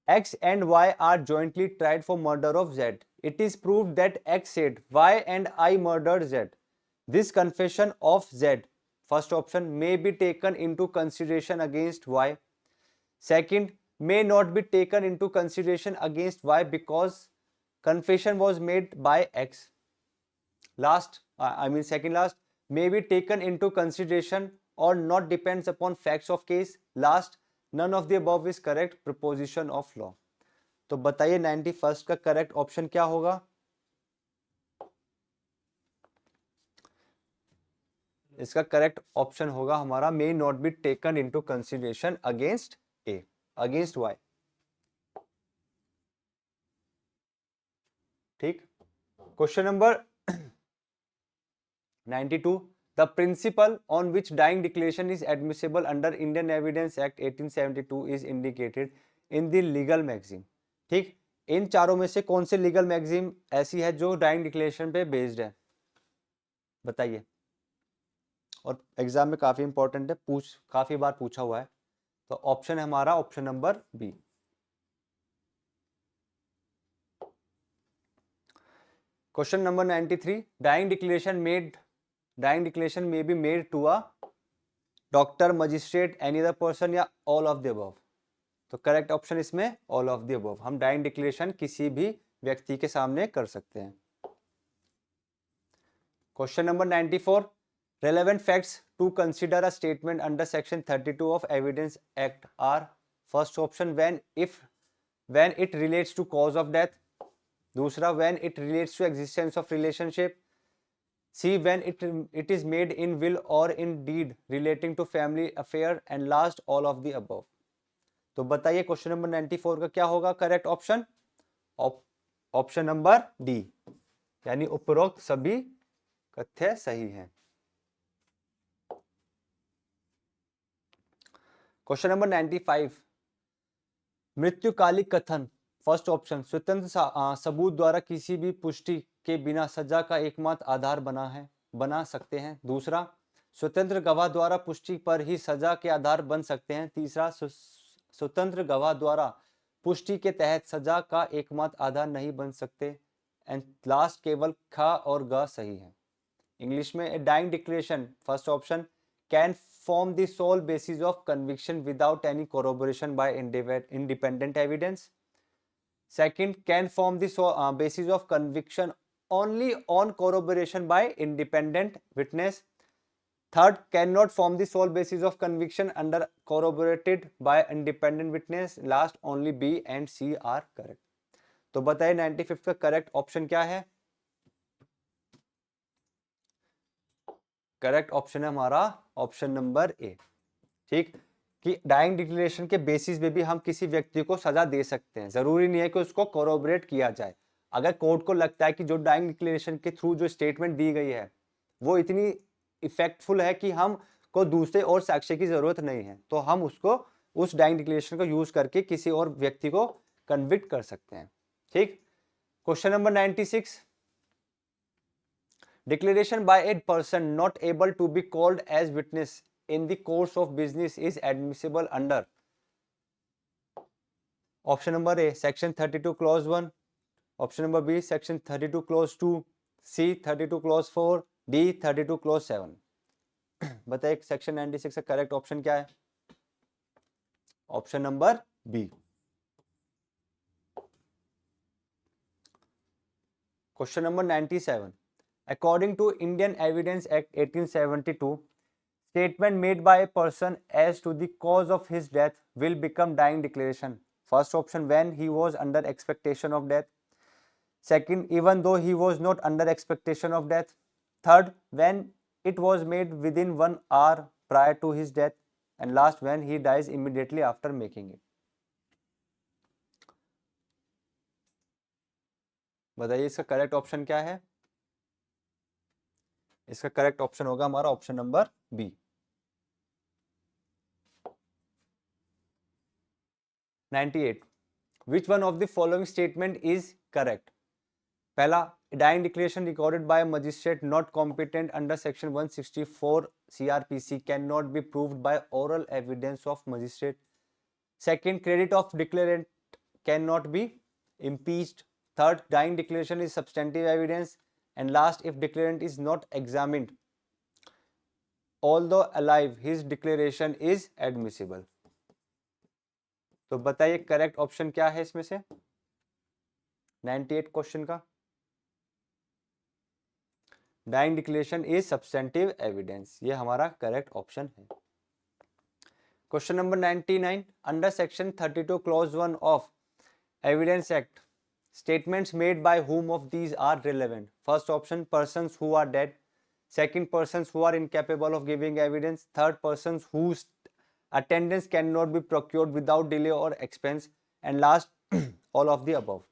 X and Y are jointly tried for murder of Z. It is proved that X said Y and I murdered Z. This confession of Z, first option, may be taken into consideration against Y. Second, may not be taken into consideration against Y because confession was made by X. Second last, may be taken into consideration or not, depends upon facts of case. Last, none of the above is correct proposition of law. तो बताइए 91 का करेक्ट ऑप्शन क्या होगा? इसका करेक्ट ऑप्शन होगा हमारा may not be taken into consideration against A, against Y. ठीक, क्वेश्चन नंबर 92, the principle on which dying declaration is admissible under Indian Evidence Act 1872 is indicated in the legal maxim. ठीक, इन चारों में से कौन से लीगल मैगजीम ऐसी है जो डाइंग डिक्लेरेशन पे बेस्ड है, बताइए। और एग्जाम में काफी इंपॉर्टेंट है, काफी बार पूछा हुआ है। तो ऑप्शन है हमारा option number B. Question number 93, dying declaration may be made to a doctor, magistrate, any other person या ऑल ऑफ द अबव। तो करेक्ट ऑप्शन इसमें ऑल ऑफ द अबव, हम डाइंग डिक्लेरेशन किसी भी व्यक्ति के सामने कर सकते हैं। Question number 94, relevant facts to consider a statement under section 32 of evidence act are, first option, when it relates to cause of death, दूसरा when it relates to existence of relationship, C when it is made in will or in deed relating to family affair, and last all of the above। तो बताइए क्वेश्चन नंबर 94 का क्या होगा correct option? Option number D, यानी उपरोक्त सभी कथ्य सही हैं। क्वेश्चन नंबर 95, मृत्युकालिक कथन, फर्स्ट ऑप्शन, स्वतंत्र सबूत द्वारा किसी भी पुष्टि के बिना सजा का एकमात्र आधार बना सकते हैं। दूसरा, स्वतंत्र गवाह द्वारा पुष्टि पर ही सजा के आधार बन सकते हैं। तीसरा, स्वतंत्र गवाह द्वारा पुष्टि के तहत सजा का एकमात्र आधार नहीं बन सकते। एंड लास्ट, केवल ख और ग सही है। इंग्लिश में, dying declaration, first option, can form the sole basis of conviction without any corroboration by independent evidence. Second, can form the basis of conviction only on corroboration by independent witness. Third, cannot form the sole basis of conviction under corroborated by independent witness. Last, only B and C are correct. तो बताइए 95 का करेक्ट ऑप्शन क्या है? करेक्ट ऑप्शन है हमारा ऑप्शन नंबर ए। ठीक, कि डाइंग डिक्लेरेशन के बेसिस पे भी हम किसी व्यक्ति को सजा दे सकते हैं, जरूरी नहीं है कि उसको कोरोबरेट किया जाए। अगर कोर्ट को लगता है कि जो डाइंग डिक्लेरेशन के थ्रू जो स्टेटमेंट दी गई है वो इतनी इफेक्टफुल है कि हम को दूसरे और साक्ष्य की जरूरत नहीं है, तो हम उसको उस डाइंग डिक्लेरेशन को यूज करके किसी और व्यक्ति को कन्विक्ट कर सकते हैं। ठीक। Question number 96, declaration by a person not able to be called as witness in the course of business is admissible under option number A section 32 clause 1, option number B section 32 clause 2, C 32 clause 4, D 32 clause 7। बताइए सेक्शन 96 का करेक्ट ऑप्शन क्या है? Option number B. Question number 97, according to Indian Evidence Act 1872, statement made by a person as to the cause of his death will become dying declaration. First option, when he was under expectation of death. Second, even though he was not under expectation of death. Third, when it was made within 1 hour prior to his death. And last, when he dies immediately after making it. बताइए इसका करेक्ट ऑप्शन क्या है? इसका करेक्ट ऑप्शन होगा हमारा option number B. 98, which one of the following statement is correct? पहला, dying declaration recorded by a magistrate not competent under section 164 CRPC cannot be proved by oral evidence of magistrate. Second, credit of declarant cannot be impeached. Third, dying declaration is substantive evidence. And last, if declarant is not examined although alive, his declaration is admissible. तो बताइए करेक्ट ऑप्शन क्या है इसमें से 98 क्वेश्चन का? Dying declaration is substantive evidence, ये हमारा करेक्ट ऑप्शन है। Question number 99, under section 32 clause 1 of evidence act, statements made by whom of these are relevant? First option, persons who are dead. Second, persons who are incapable of giving evidence. Third, persons whose attendance cannot be procured without delay or expense. And last, all of the above.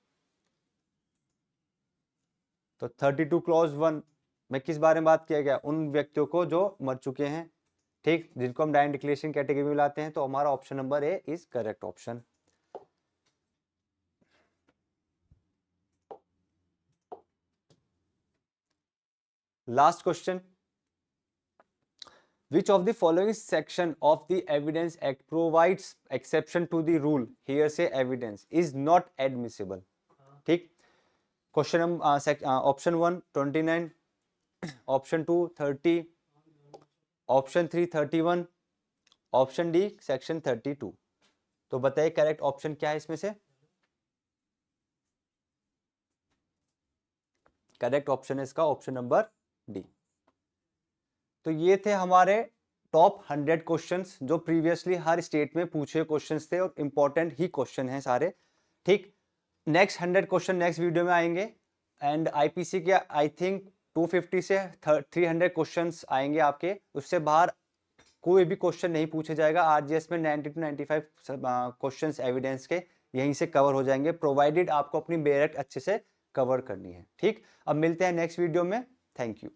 तो 32 क्लॉज 1 में किस बारे में बात किया गया? उन व्यक्तियों को जो मर चुके हैं, ठीक, जिनको हम डाइंग डिक्लेरेशन कैटेगरी में लाते हैं। तो हमारा option number A is correct option. Last question, which of the following section of the Evidence Act provides exception to the rule hearsay evidence is not admissible? ठीक, question option 1 29, option 2 30, option 3 31, option D section 32। तो बताइए करेक्ट ऑप्शन क्या है इसमें से? करेक्ट ऑप्शन है इसका ऑप्शन नंबर डी। तो ये थे हमारे टॉप 100 क्वेश्चंस जो प्रीवियसली हर स्टेट में पूछे क्वेश्चंस थे और इंपॉर्टेंट ही क्वेश्चन हैं सारे। ठीक, नेक्स्ट 100 क्वेश्चन नेक्स्ट वीडियो में आएंगे एंड आईपीसी के आई थिंक 250 से 300 क्वेश्चंस आएंगे आपके, उससे बाहर कोई भी क्वेश्चन नहीं पूछा जाएगा। आरजीएस में 90 to 95 क्वेश्चंस एविडेंस के यहीं से कवर हो जाएंगे, प्रोवाइडेड आपको अपनी बेरेक्ट अच्छे से कवर करनी है। ठीक, अब मिलते हैं नेक्स्ट वीडियो में। Thank you.